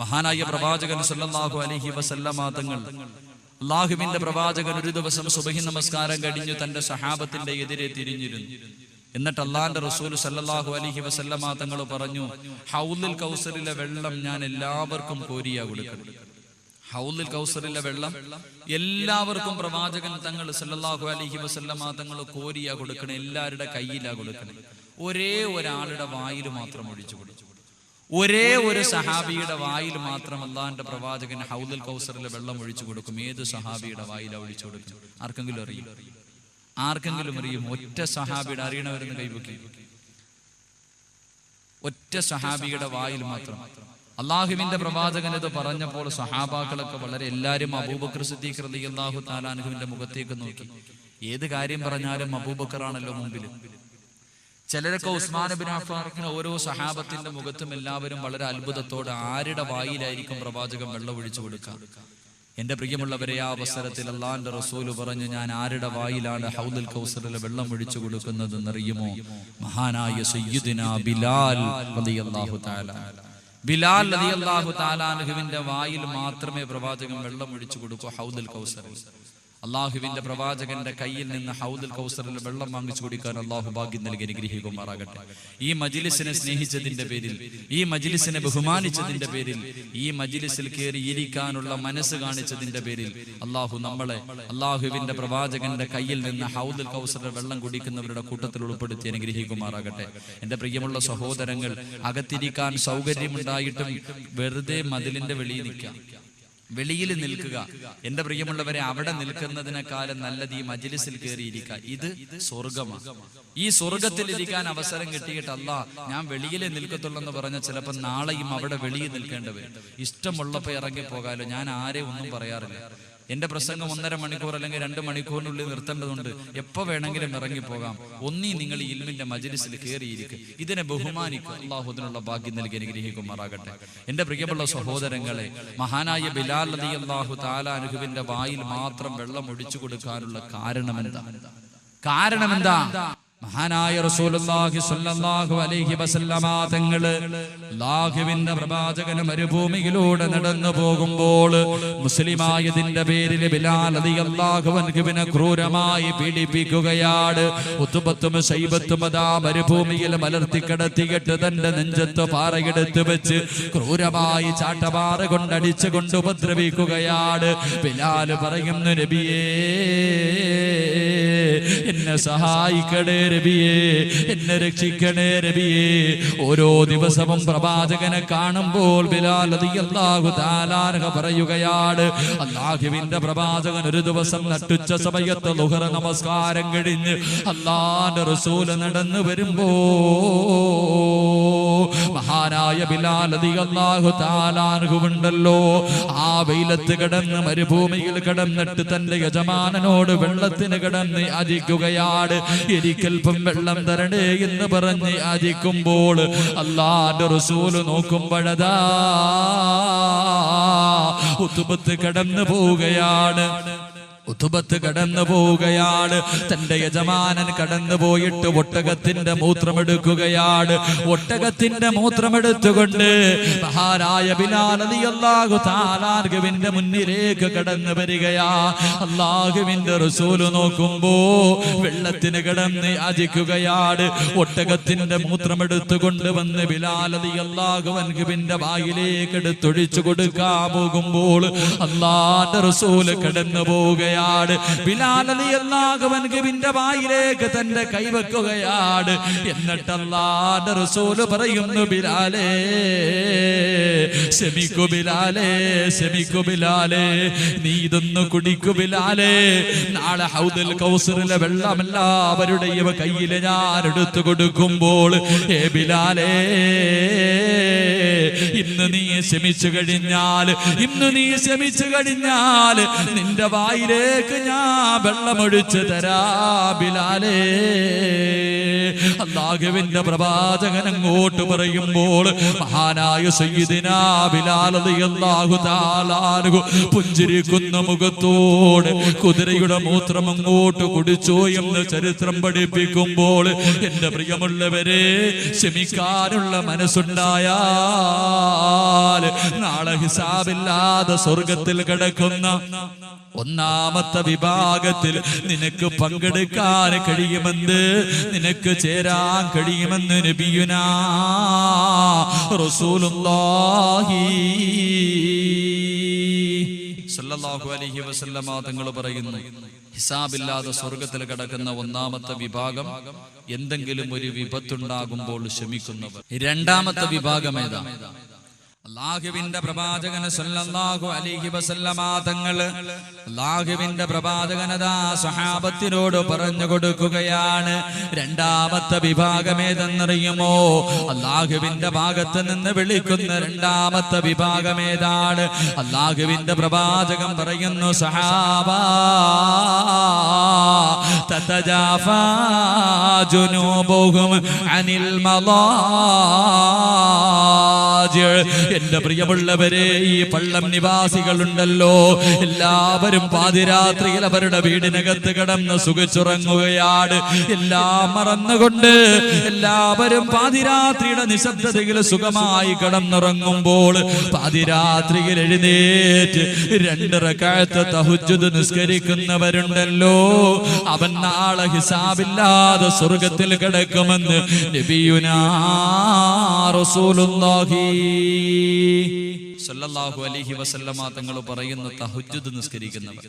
മഹാനായ പ്രവാചകൻ സ്വല്ലല്ലാഹു അലൈഹി വസല്ലമ തങ്ങൾ, അല്ലാഹുവിന്റെ പ്രവാചകൻ ഒരു ദിവസം സുബഹി നമസ്കാരം കഴിഞ്ഞു തന്റെ സഹാബത്തിന്റെ എതിരെ തിരിഞ്ഞിരുന്നു. എന്നിട്ട് അല്ലാഹുവിന്റെ റസൂൽ സ്വല്ലല്ലാഹു അലൈഹി വസല്ലമ തങ്ങൾ പറഞ്ഞു, ഹൗലുൽ കൗസറിലെ വെള്ളം ഞാൻ എല്ലാവർക്കും കോരിയാ കൊടുക്കണം. ഹൗലുൽ കൗസറിലെ വെള്ളം എല്ലാവർക്കും പ്രവാചകൻ തങ്ങൾ സല്ലല്ലാഹു അലൈഹി വസല്ലമ തങ്ങൾ കോരിയാ കൊടുക്കണം, എല്ലാവരുടെ കയ്യിലാ കൊടുക്കണം. ഒരേ ഒരാളുടെ വായിൽ മാത്രം ഒഴിച്ചു കൊടുത്തു. ഒരേ ഒരു സഹാബിയുടെ വായിൽ മാത്രം അല്ലാഹുവിന്റെ പ്രവാചകൻ ഹൗലുൽ കൗസറിലെ വെള്ളം ഒഴിച്ചു കൊടുക്കും. ഏത് സഹാബിയുടെ വായിലാ ഒഴിച്ചു കൊടുക്കും? ആർക്കെങ്കിലും അറിയും? ആർക്കെങ്കിലും അറിയും? ഒറ്റ സഹാബിയുടെ, അറിയണവരെന്ന് കൈവക്കി. ഒറ്റ സഹാബിയുടെ വായിൽ മാത്രം. അള്ളാഹുവിന്റെ പ്രവാചകൻ ഇത് പറഞ്ഞപ്പോൾ സഹാബാക്കളൊക്കെ വളരെ, എല്ലാവരും അബൂബക്കർ സിദ്ദീഖ് റളിയല്ലാഹു തആല അൻഹുവിന്റെ മുഖത്തേക്ക് നോക്കി. ഏത് കാര്യം പറഞ്ഞാലും അബൂബക്കറാണല്ലോ മുമ്പിൽ. ചിലരൊക്കെ ഉസ്മാൻ ഇബ്നു അഫ്ഫാൻ, ഓരോ സഹാബത്തിന്റെ മുഖത്തും എല്ലാവരും വളരെ അത്ഭുതത്തോടെ ആരുടെ വായിലായിരിക്കും പ്രവാചകൻ വെള്ളം ഒഴിച്ചു കൊടുക്കുക. എന്റെ പ്രിയമുള്ളവരെ, ആ അവസരത്തിൽ അല്ലാഹുവിന്റെ റസൂല് പറഞ്ഞു, ഞാൻ ആരുടെ വായിലാണ് ഹൗലുൽ കൗസറിലെ വെള്ളം ഒഴിച്ചു കൊടുക്കുന്നത് എന്നറിയുമോ? മഹാനായ സയ്യിദുനാ ബിലാൽ റളിയല്ലാഹു തആല. ബിലാൽ റളിയല്ലാഹു തആല അൻഹുവിന്റെ വായിൽ മാത്രമേ പ്രവാചകൻ വെള്ളം ഒഴിച്ചു കൊടുക്കൂ ഹൗലുൽ കൗസറിൽ. അള്ളാഹുവിന്റെ പ്രവാചകന്റെ കയ്യിൽ നിന്ന് ഹൗലുൽ കൗസറിൽ വെള്ളം വാങ്ങിച്ചു കുടിക്കാൻ അള്ളാഹു ഭാഗ്യം നൽകി അനുഗ്രഹിക്കുമാറാകട്ടെ. ഈ മജ്ലിസിനെ സ്നേഹിച്ചതിന്റെ പേരിൽ, ഈ മജ്ലിസിനെ ബഹുമാനിച്ചതിന്റെ പേരിൽ, ഈ മജ്ലിസിൽ കയറി ഇരിക്കാനുള്ള മനസ്സ് കാണിച്ചതിന്റെ പേരിൽ അള്ളാഹു നമ്മളെ അള്ളാഹുവിന്റെ പ്രവാചകന്റെ കയ്യിൽ നിന്ന് ഹൗലുൽ കൗസറിൽ വെള്ളം കുടിക്കുന്നവരുടെ കൂട്ടത്തിൽ ഉൾപ്പെടുത്തി അനുഗ്രഹിക്കുമാറാകട്ടെ. എന്റെ പ്രിയമുള്ള സഹോദരങ്ങൾ, അകത്തിരിക്കാൻ സൗകര്യമുണ്ടായിട്ടും വെറുതെ മതിലിന്റെ വെളിയിൽ നിൽക്കാം. വെളിയിൽ നിൽക്കുക. എന്റെ പ്രിയമുള്ളവരെ, അവിടെ നിൽക്കുന്നതിനേക്കാളും നല്ലത് ഈ മജ്ലിസിൽ കയറിയിരിക്കുക. ഇത് സ്വർഗമാണ്. ഈ സ്വർഗത്തിൽ ഇരിക്കാൻ അവസരം കിട്ടിയിട്ട് ഞാൻ വെളിയിലെ നിൽക്കത്തുള്ളൂ എന്ന് പറഞ്ഞാൽ ചിലപ്പോൾ നാളെയും അവിടെ വെളിയിൽ നിൽക്കേണ്ടി വരും. ഇഷ്ടമുള്ളപ്പോൾ ഇറങ്ങിപ്പോകാലോ. ഞാൻ ആരെയും ഒന്നും പറയാറില്ല. എന്റെ പ്രസംഗം 1.5 മണിക്കൂർ അല്ലെങ്കിൽ 2 മണിക്കൂറിനുള്ളിൽ നിർത്തേണ്ടതുണ്ട്. എപ്പോൾ വേണമെങ്കിലും ഇറങ്ങിപ്പോകാം. നിങ്ങൾ ഈ ഇൽമിന്റെ മജ്ലിസിൽ കയറിയിരിക്കുക. ഇതിനെ ബഹുമാനിക്കുക. അള്ളാഹു അതിനുള്ള ഭാഗ്യം നൽകി അനുഗ്രഹിക്കുമാറാകട്ടെ. എന്റെ പ്രിയമുള്ള സഹോദരങ്ങളെ, മഹാനായ ബിലാൽ റളിയല്ലാഹു തആല അൻഹുവിന്റെ വായിൽ മാത്രം വെള്ളം ഒഴിച്ചു കൊടുക്കാനുള്ള കാരണമെന്താ? മഹാനായ റസൂലുള്ളാഹി സ്വല്ലല്ലാഹു അലൈഹി വസല്ലമ തങ്ങള് അല്ലാഹുവിന്റെ പ്രവാചകൻ മരുഭൂമിയിലൂടെ നടന്നു പോകുമ്പോൾ മുസ്ലിമായതിന്റെ പേരിൽ ബിലാൽ റളിയല്ലാഹു അൻഹുവിനെ ക്രൂരമായി പീഡിപ്പിക്കുകയാണ്. ഉത്ബത്തും ശൈബത്തും അതാ മരുഭൂമിയിൽ മലർത്തി കിടത്തിയിട്ട് തന്റെ നെഞ്ചത്ത് പാറയെടുത്ത് വെച്ച് ക്രൂരമായി ചാട്ടപാറ കൊണ്ടടിച്ചുകൊണ്ട് ഉപദ്രവിക്കുകയാണ്. ബിലാൽ പറയുന്നു, നബിയേ എന്നെ സഹായിക്കണേ നബിയേ, എന്നെ രക്ഷിക്കണേ നബിയേ. ഓരോ ദിവസവും പ്രവാചകനെ കാണുമ്പോൾ ബിലാൽ റളിയല്ലാഹു തആല പറയുകയാണ്, അല്ലാഹുവിന്റെ പ്രവാചകൻ ഒരു ദിവസം നട്ടുച്ച സമയത്ത് ളുഹർ നമസ്കാരം കഴിഞ്ഞ് അല്ലാഹുവിന്റെ റസൂൽ നടന്നു വരുമ്പോ മഹാനായ ബിലാൽ റളിയല്ലാഹു തആല ഉണ്ടല്ലോ, ആ വെയിലത്ത് കിടന്ന് മരുഭൂമിയിൽ കിടന്നിട്ട് തന്റെ യജമാനനോട് വെള്ളത്തിന് കിടന്ന് യാചിക്കുകയാണ്. എനിക്കൽപ്പം വെള്ളം തരണേ എന്ന് പറഞ്ഞ് യാചിക്കുമ്പോൾ അല്ലാഹുവിന്റെ റസൂൽ നോക്കുമ്പോഴതാ ഉത്ബത്ത് കടന്നു പോവുകയാണ്. തന്റെ യജമാനൻ കടന്നു പോയിട്ട് ഒട്ടകത്തിന്റെ മൂത്രമെടുക്കുകയാണ്. ഒട്ടകത്തിന്റെ മൂത്രമെടുത്തുകൊണ്ട് മഹാനായ ബിലാൽ റളിയല്ലാഹു തആല അൻഹുവിന്റെ മുന്നിലേക്ക് കടന്നു വരികയാ. അല്ലാഹുവിന്റെ റസൂൽ നോക്കുമ്പോ വെള്ളത്തിന് കിടന്ന് യാചിക്കുകയാണ്. ഒട്ടകത്തിന്റെ മൂത്രമെടുത്തുകൊണ്ട് വന്ന് ബിലാൽ റളിയല്ലാഹു അൻഹുവിന്റെ വായിലേക്ക് എടുത്തൊഴിച്ചു കൊടുക്കാൻ പോകുമ്പോൾ അല്ലാഹുവിന്റെ റസൂൽ കടന്നു പോവുകയാണ്. ബിലാൽ റളിയല്ലാഹു അൻഹുവിന്റെ വായിലേക്ക് തന്റെ കൈവെക്കുകയാണ്. എന്നിട്ട് അല്ലാഹുവിന്റെ റസൂൽ പറയുന്നു, ബിലാലേ ക്ഷമിക്കൂ ബിലാലേ, ക്ഷമിക്കൂ ബിലാലേ, നീ ഇതൊന്ന് കുടിക്കൂ ബിലാലേ. നാളെ ഹൗദുൽ കൗസറിലെ വെള്ളം എല്ലാവരുടെയും കയ്യിൽ ഞാൻ എടുത്തു കൊടുക്കുമ്പോൾ ബിലാലേ ഇന്ന് നീ ക്ഷമിച്ചു കഴിഞ്ഞാൽ നിന്റെ വായിലേക്ക് ഞാൻ വെള്ളമൊഴിച്ചു തരാ ബിലാലേ. അല്ലാഹുവിന്റെ പ്രവാചകൻ അങ്ങോട്ട് പറയുമ്പോൾ മഹാനായ സയ്യിദിനാ ബിലാൽ റളിയല്ലാഹു തആല അൻഹു പുഞ്ചിരിക്കുന്ന മുഖത്തോടെ കുതിരയുടെ മൂത്രം അങ്ങോട്ട് കുടിച്ചു എന്ന് ചരിത്രം പഠിപ്പിക്കുമ്പോൾ എന്റെ പ്രിയമുള്ളവരെ, ക്ഷമിക്കാനുള്ള മനസ്സുണ്ടായാൽ നാളെ ഹിസാബില്ലാതെ സ്വർഗത്തിൽ കിടക്കുന്ന ഒന്നാമത്തെ വിഭാഗത്തിൽ നിനക്ക് പങ്കെടുക്കാൻ കഴിയുമെന്ന്, നിനക്ക് ചേരാൻ കഴിയുമെന്ന് നബിയുനാ റസൂലുള്ളാഹി സല്ലല്ലാഹു അലൈഹി വസല്ലമ തങ്ങൾ പറയുന്നു, ഹിസാബില്ലാതെ സ്വർഗത്തിൽ കിടക്കുന്ന ഒന്നാമത്തെ വിഭാഗം എന്തെങ്കിലും ഒരു വിപത്തുണ്ടാകുമ്പോൾ ക്ഷമിക്കുന്നവർ. രണ്ടാമത്തെ വിഭാഗം ഏതാ? അല്ലാഹുവിന്റെ പ്രവാചകൻ സല്ലല്ലാഹു അലൈഹി വസല്ലമ തങ്ങള് അല്ലാഹുവിന്റെ പ്രവാചകനതാ സ്വഹാബത്തിനോട് പറഞ്ഞു കൊടുക്കുകയാണ്. രണ്ടാമത്തെ വിഭാഗം ഏതെന്നറിയുമോ? അല്ലാഹുവിന്റെ ഭാഗത്ത് നിന്ന് വിളിക്കുന്ന രണ്ടാമത്തെ വിഭാഗം ഏതാണ്? അല്ലാഹുവിന്റെ പ്രവാചകൻ പറയുന്നു, സഹാബാ തതജാഫാ ജുനൂബുഹും അനിൽ മളാജി. എന്റെ പ്രിയമുള്ളവരെ, ഈ പള്ളം നിവാസികളുണ്ടല്ലോ, എല്ലാവരും പാതിരാത്രിയിൽ അവരുടെ വീടിനകത്ത് കിടന്ന് സുഖിച്ചുറങ്ങുകയാണ്. എല്ലാം മറന്നുകൊണ്ട് എല്ലാവരും പാതിരാത്രിയുടെ നിശബ്ദതയിൽ സുഖമായി കിടന്നുറങ്ങുമ്പോൾ പാതിരാത്രിയിൽ എഴുന്നേറ്റ് 2 റക്അത്ത് തഹജ്ജുദ് നിസ്കരിക്കുന്നവരുണ്ടല്ലോ, അവൻ നാളെ ഹിസാബില്ലാതെ സ്വർഗത്തിൽ കിടക്കുമെന്ന് നബിയുനാ റസൂലുള്ളാഹി സല്ലല്ലാഹു അലൈഹി വസല്ലമ തങ്ങൾ പറയുന്നു, തഹജ്ജുദ് നിസ്കരിക്കുന്നവർ.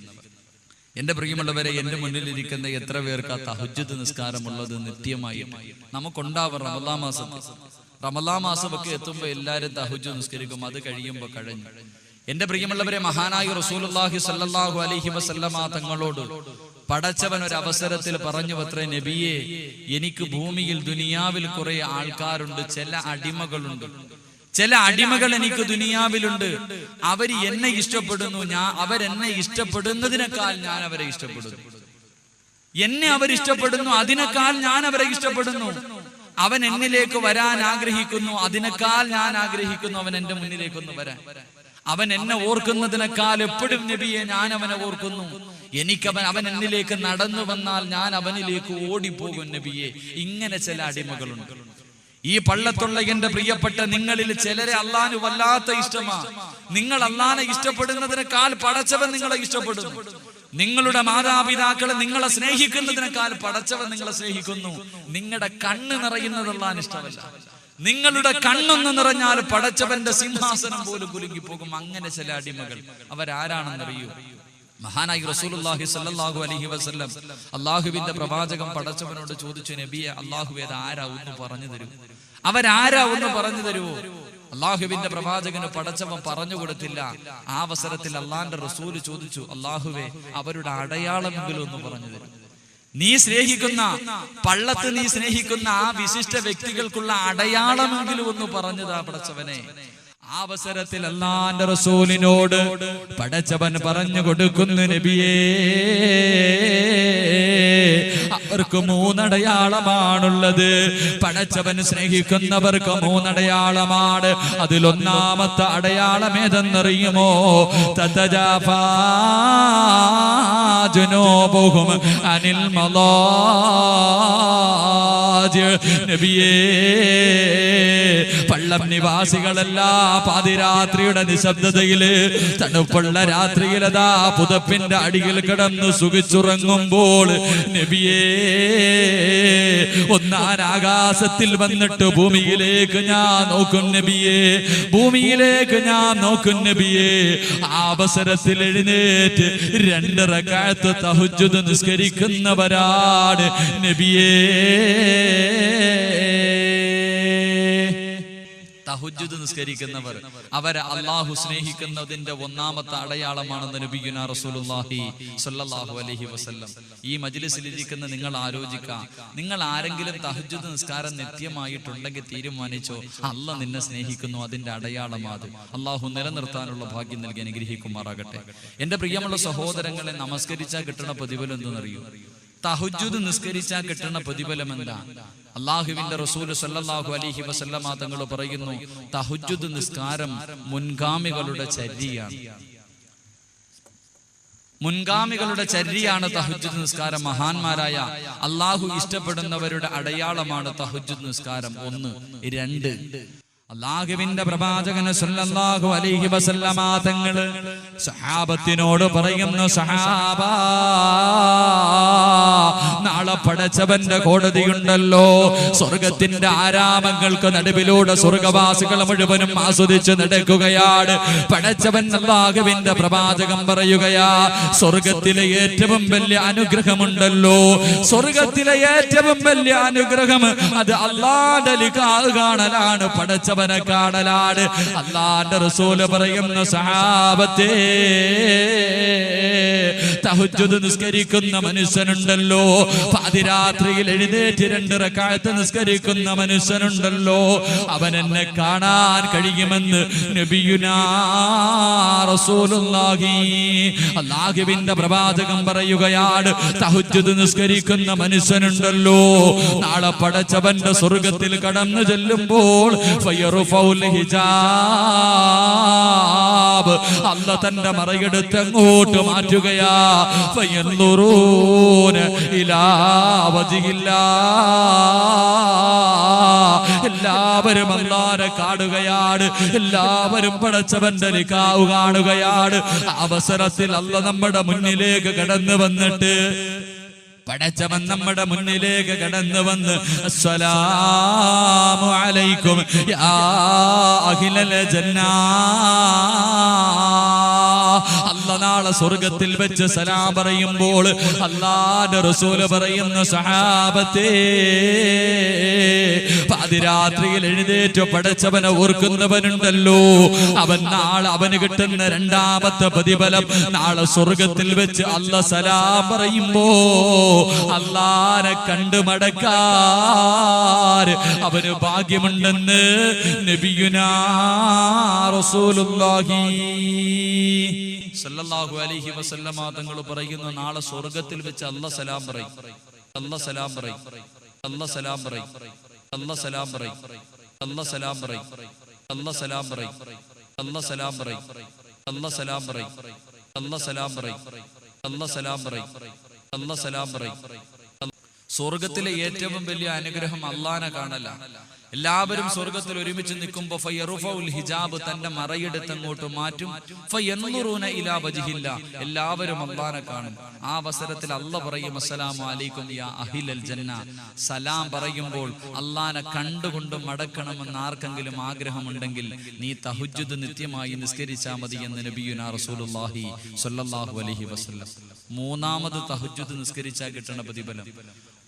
എന്റെ പ്രിയമുള്ളവരെ, എന്റെ മുന്നിലിരിക്കുന്ന എത്ര പേർക്ക് ആ തഹജ്ജുദ് നിസ്കാരമുള്ളത് നിത്യമായി നമുക്കുണ്ടാവും? റമളാൻ മാസമൊക്കെ എത്തുമ്പോൾ എല്ലാവരും തഹജ്ജുദ് നിസ്കരിക്കും. അത് കഴിയുമ്പോൾ കഴിഞ്ഞു. എന്റെ പ്രിയമുള്ളവരെ, മഹാനായ റസൂലുള്ളാഹി സ്വല്ലല്ലാഹു അലൈഹി വസല്ലമ തങ്ങളോട് പടച്ചവൻ ഒരു അവസരത്തിൽ പറഞ്ഞു അത്രേ, നബിയെ, എനിക്ക് ഭൂമിയിൽ ദുനിയാവിൽ കുറെ ആൾക്കാരുണ്ട്, ചില അടിമകളുണ്ട്. ചില അടിമകൾ എനിക്ക് ദുനിയാവിലുണ്ട്. അവര് എന്നെ ഇഷ്ടപ്പെടുന്നു, അവരെന്നെ ഇഷ്ടപ്പെടുന്നതിനേക്കാൾ ഞാൻ അവരെ ഇഷ്ടപ്പെടുന്നു. എന്നെ അവരിഷ്ടപ്പെടുന്നു, അതിനേക്കാൾ ഞാൻ അവരെ ഇഷ്ടപ്പെടുന്നു. അവൻ എന്നിലേക്ക് വരാൻ ആഗ്രഹിക്കുന്നു, അതിനേക്കാൾ ഞാൻ ആഗ്രഹിക്കുന്നു അവൻ എന്റെ മുന്നിലേക്കൊന്ന് വരാൻ. അവൻ എന്നെ ഓർക്കുന്നതിനേക്കാൾ എപ്പോഴും നബിയെ ഞാൻ അവനെ ഓർക്കുന്നു. അവൻ എന്നിലേക്ക് നടന്നു വന്നാൽ ഞാൻ അവനിലേക്ക് ഓടിപ്പോകും നബിയെ. ഇങ്ങനെ ചില അടിമകളുണ്ട്. ഈ പള്ളത്തുള്ള എന്റെ പ്രിയപ്പെട്ട നിങ്ങളിൽ ചിലരെ അള്ളാഹു വല്ലാത്ത ഇഷ്ടമാ. നിങ്ങൾ അള്ളാഹനെ ഇഷ്ടപ്പെടുന്നതിനേക്കാൾ പടച്ചവൻ നിങ്ങളെ ഇഷ്ടപ്പെടുന്നു. നിങ്ങളുടെ മാതാപിതാക്കളെ നിങ്ങളെ സ്നേഹിക്കുന്നതിനേക്കാൾ പടച്ചവൻ നിങ്ങളെ സ്നേഹിക്കുന്നു. നിങ്ങളുടെ കണ്ണ് നിറയുന്നത് അള്ളാഹന് ഇഷ്ടമല്ല. നിങ്ങളുടെ കണ്ണൊന്ന് നിറഞ്ഞാൽ പടച്ചവന്റെ സിംഹാസനം പോലും കുലുങ്ങിപ്പോകും. അങ്ങനെ ചില അടിമകൾ. അവരാരാണെന്നറിയൂ? മഹാനായി റസൂലുള്ളാഹി സ്വല്ലല്ലാഹു അലൈഹി വസല്ലം അള്ളാഹുവിന്റെ പ്രവാചകം പടച്ചവനോട് ചോദിച്ചു, നബിയെ, അള്ളാഹുവേ, ആരാ ഒന്ന് പറഞ്ഞു തരൂ, അവരാരാ ഒന്ന് പറഞ്ഞു തരുവോ? അള്ളാഹുവിന്റെ പ്രവാചകന് പടച്ചവൻ പറഞ്ഞു കൊടുത്തില്ല. ആ അവസരത്തിൽ അള്ളാന്റെ റസൂല് ചോദിച്ചു, അള്ളാഹുവേ, അവരുടെ അടയാളമെങ്കിലും ഒന്ന് പറഞ്ഞു തരും. നീ സ്നേഹിക്കുന്ന പള്ളത്ത് നീ സ്നേഹിക്കുന്ന ആ വിശിഷ്ട വ്യക്തികൾക്കുള്ള അടയാളമെങ്കിലും ഒന്ന് പറഞ്ഞതാ പടച്ചവനെ. ആ അവസരത്തിൽ അല്ലാഹുവിന്റെ റസൂലിനോട് പടച്ചവൻ പറഞ്ഞു കൊടുക്കുന്നു, നബിയേ, അവർക്ക് 3 അടയാളമാണുള്ളത്. പടച്ചവൻ സ്നേഹിക്കുന്നവർക്ക് 3 അടയാളമാണ്. അതിലൊന്നാമത്തെ അടയാളം ഏതെന്നറിയുമോ? തതജാഫാ ജുനൂബുഹും അനിൽ മളാജി. നബിയേ, പള്ളം നിവാസികളെല്ലാം പാതിരാത്രിയുടെ നിശബ്ദതയില്, തണുപ്പുള്ള രാത്രിയിലതാ പുതപ്പിന്റെ അടിയിൽ കിടന്ന് സുഖിച്ചുറങ്ങുമ്പോൾ, നബിയേ, ഒന്നാനാകാശത്തിൽ വന്നിട്ട് ഭൂമിയിലേക്ക് ഞാൻ നോക്കും നബിയേ, ഭൂമിയിലേക്ക് ഞാൻ നോക്കും നബിയേ. ആ അവസരത്തിൽ എഴുന്നേറ്റ് 2 റക്അത്ത് തഹജ്ജുദ് നിസ്കരിക്കുന്നവരാണ് നബിയേ. തഹജ്ജുദ് നിസ്കരിക്കുന്നവർ, അവരെ അള്ളാഹു സ്നേഹിക്കുന്നതിന്റെ 1ാമത്തെ അടയാളമാണെന്ന് നബിയുനാ റസൂലുള്ളാഹി സ്വല്ലല്ലാഹു അലൈഹി വസല്ലം. ഈ മജ്ലിസിൽ ഇരിക്കുന്ന നിങ്ങൾ ആലോചിക്കുക, നിങ്ങൾ ആരെങ്കിലും തഹജ്ജുദ് നിസ്കാരം നിത്യമായിട്ടുണ്ടെങ്കിൽ തീരുമാനിച്ചോ, അള്ളാഹ് നിന്നെ സ്നേഹിക്കുന്നു, അതിന്റെ അടയാളമാത്. അള്ളാഹു നിലനിർത്താനുള്ള ഭാഗ്യം നൽകി അനുഗ്രഹിക്കുമാറാകട്ടെ. എന്റെ പ്രിയമുള്ള സഹോദരങ്ങളെ, നമസ്കരിച്ചാൽ കിട്ടുന്ന പ്രതിഫലം എന്തെന്നറിയൂ? തഹജ്ജുദ് നിസ്കരിച്ചാൽ കിട്ടുന്ന പ്രതിഫലം എന്താ? അള്ളാഹുവിന്റെ റസൂല് സ്വല്ലല്ലാഹു അലൈഹി വസല്ലമ തങ്ങൾ പറയുന്നു, തഹജ്ജുദ് നിസ്കാരം മുൻഗാമികളുടെ ചര്യയാണ്. മുൻഗാമികളുടെ ചര്യയാണ് തഹജ്ജുദ് നിസ്കാരം. മഹാന്മാരായ അള്ളാഹു ഇഷ്ടപ്പെടുന്നവരുടെ അടയാളമാണ് തഹജ്ജുദ് നിസ്കാരം. 1. 2, അല്ലാഹുവിന്റെ പ്രവാചകന് സ്വല്ലല്ലാഹു അലൈഹി വസല്ലമ തങ്ങള് സഹാബത്തിനോട് പറയുന്നു, സഹാബാ, നാളെ പടച്ചവന്റെ കോടതിയുണ്ടല്ലോ. സ്വർഗത്തിന്റെ ആരാമങ്ങൾക്ക് നടുവിലൂടെ സ്വർഗവാസികൾ മുഴുവനും ആസ്വദിച്ച് നടക്കുകയാണ്. പടച്ചവൻ അല്ലാഹുവിന്റെ പ്രവാചകൻ പറയുകയാ, സ്വർഗത്തിലെ ഏറ്റവും വലിയ അനുഗ്രഹമുണ്ടല്ലോ, സ്വർഗത്തിലെ ഏറ്റവും വലിയ അനുഗ്രഹം അത് അല്ലാഹുവിന്റെ ലിഖാഹ് കാണലാണ്, പടച്ചവൻ കാണലാണ്. അല്ലാഹുവിന്റെ റസൂല് പറയുന്ന, സഹാബത്തേ, തഹജ്ജുദ് നിസ്കരിക്കുന്ന മനുഷ്യനുണ്ടല്ലോ, പാതിരാത്രിയിൽ എഴുന്നേറ്റ് 2 റക്അത്ത് നിസ്കരിക്കുന്ന മനുഷ്യനുണ്ടല്ലോ, അവൻ എന്നെ കാണാൻ കഴിയുമെന്ന് നബിയുനാ റസൂലുള്ളാഹി, അല്ലാഹുവിന്റെ പ്രവാചകൻ പറയുകയാണ്. തഹജ്ജുദ് നിസ്കരിക്കുന്ന മനുഷ്യനുണ്ടല്ലോ, നാളെ പടച്ചവന്റെ സ്വർഗത്തിൽ കടന്നു ചെല്ലുമ്പോൾ അല്ലാഹ് തന്റെ മറയെടുത്ത് അങ്ങോട്ട് മാറ്റുകയാ. എല്ലാവരും അല്ലാഹുവിനെ കാണുകയാണ്, എല്ലാവരും പടച്ചവന്റെ ലിഖാഹ് കാണുകയാണ്. അവസരത്തിൽ അല്ലാഹ് നമ്മുടെ മുന്നിലേക്ക് കടന്നു വന്നിട്ട്, പടച്ചവൻ നമ്മുടെ മുന്നിലേക്ക് കടന്നു വന്ന്, അസ്സലാമു അലൈക്കും യാ അഹ്ലൽ ജന്നാ, അല്ലാഹ് നാളെ സ്വർഗത്തിൽ വെച്ച് സലാം പറയുമ്പോൾ അല്ലാഹുവിന്റെ റസൂൽ പറയുന്ന സഹാബത്തേ, പാതിരാത്രിയിൽ എഴുന്നേറ്റ് പടച്ചവനെ ഓർക്കുന്നവനുണ്ടല്ലോ, അവന് കിട്ടുന്ന രണ്ടാമത്തെ പ്രതിഫലം നാളെ സ്വർഗത്തിൽ വെച്ച് അല്ലാഹ് സലാം പറയുമ്പോ അല്ലാഹനെ കണ്ടു മടക്കാൻ അവന് ഭാഗ്യമുണ്ടെന്ന് നബിയുനാ റസൂലുള്ളാഹി സല്ലല്ലാഹു അലൈഹി വസല്ലമ തങ്ങൾ പറയുന്നു, നാളെ സ്വർഗത്തിൽ വെച്ച് അല്ലാഹ് സലാം പറയും, അല്ലാഹ് സലാം പറയും, അല്ലാഹ് സലാം പറയും, അല്ലാഹ് സലാം പറയും, അല്ലാഹ് സലാം പറയും, അല്ലാഹ് സലാം പറയും, അല്ലാഹ് സലാം പറയും, അല്ലാഹ് സലാം പറയും, അല്ലാഹ് സലാം പറയും, അല്ലാഹ് സലാം പറയും, അല്ലാഹ് സലാം പറയും. സ്വർഗത്തിലെ ഏറ്റവും വലിയ അനുഗ്രഹം അല്ലാഹനെ കാണല. എല്ലാവരും സ്വർഗത്തിൽ ഒരുമിച്ച് നിൽക്കുമ്പോ ഫയറുഫഉൽ ഹിജാബ്, തന്റെ മറയെടുത്ത് അങ്ങോട്ട് മാറ്റും. ഫയൻദുറൂന ഇലാ വജ്ഹില്ല, എല്ലാവരും അല്ലാഹനെ കാണും. ആ അവസരത്തിൽ അല്ലാഹ് പറയും, അസ്സലാമു അലൈക്കും യാ അഹ്ലൽ ജന്ന. സലാം പറയുമ്പോൾ അല്ലാഹനെ കണ്ടുകൊണ്ട് മടക്കണമെന്ന് ആർക്കെങ്കിലും ആഗ്രഹമുണ്ടെങ്കിൽ നീ തഹജ്ജുദ് നിത്യമായി നിസ്കരിച്ചാൽ മതി എന്ന് നബിയുനാ റസൂലുള്ളാഹി സ്വല്ലല്ലാഹു അലൈഹി വസല്ലം. മൂന്നാമത് തഹജ്ജുദ് നിസ്കരിച്ചാൽ കിട്ടുന്ന പ്രതിഫലം,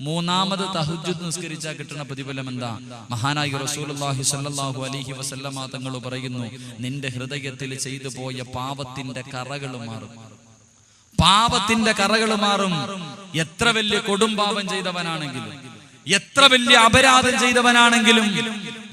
മൂന്നാമത് തഹജ്ജുദ് നിസ്കരിച്ചാൽ കിട്ടുന്ന പ്രതിഫലം എന്താ? മഹാനായ റസൂലുള്ളാഹി സ്വല്ലല്ലാഹു അലൈഹി വസല്ലമ തങ്ങൾ പറയുന്നു, നിന്റെ ഹൃദയത്തിൽ ചെയ്തു പോയ പാപത്തിന്റെ കറകൾ മാറും, പാപത്തിന്റെ കറകൾ മാറും. എത്ര വലിയ കൊടുംപാപം ചെയ്തവനാണെങ്കിലും, എത്ര വലിയ അപരാധം ചെയ്തവനാണെങ്കിലും,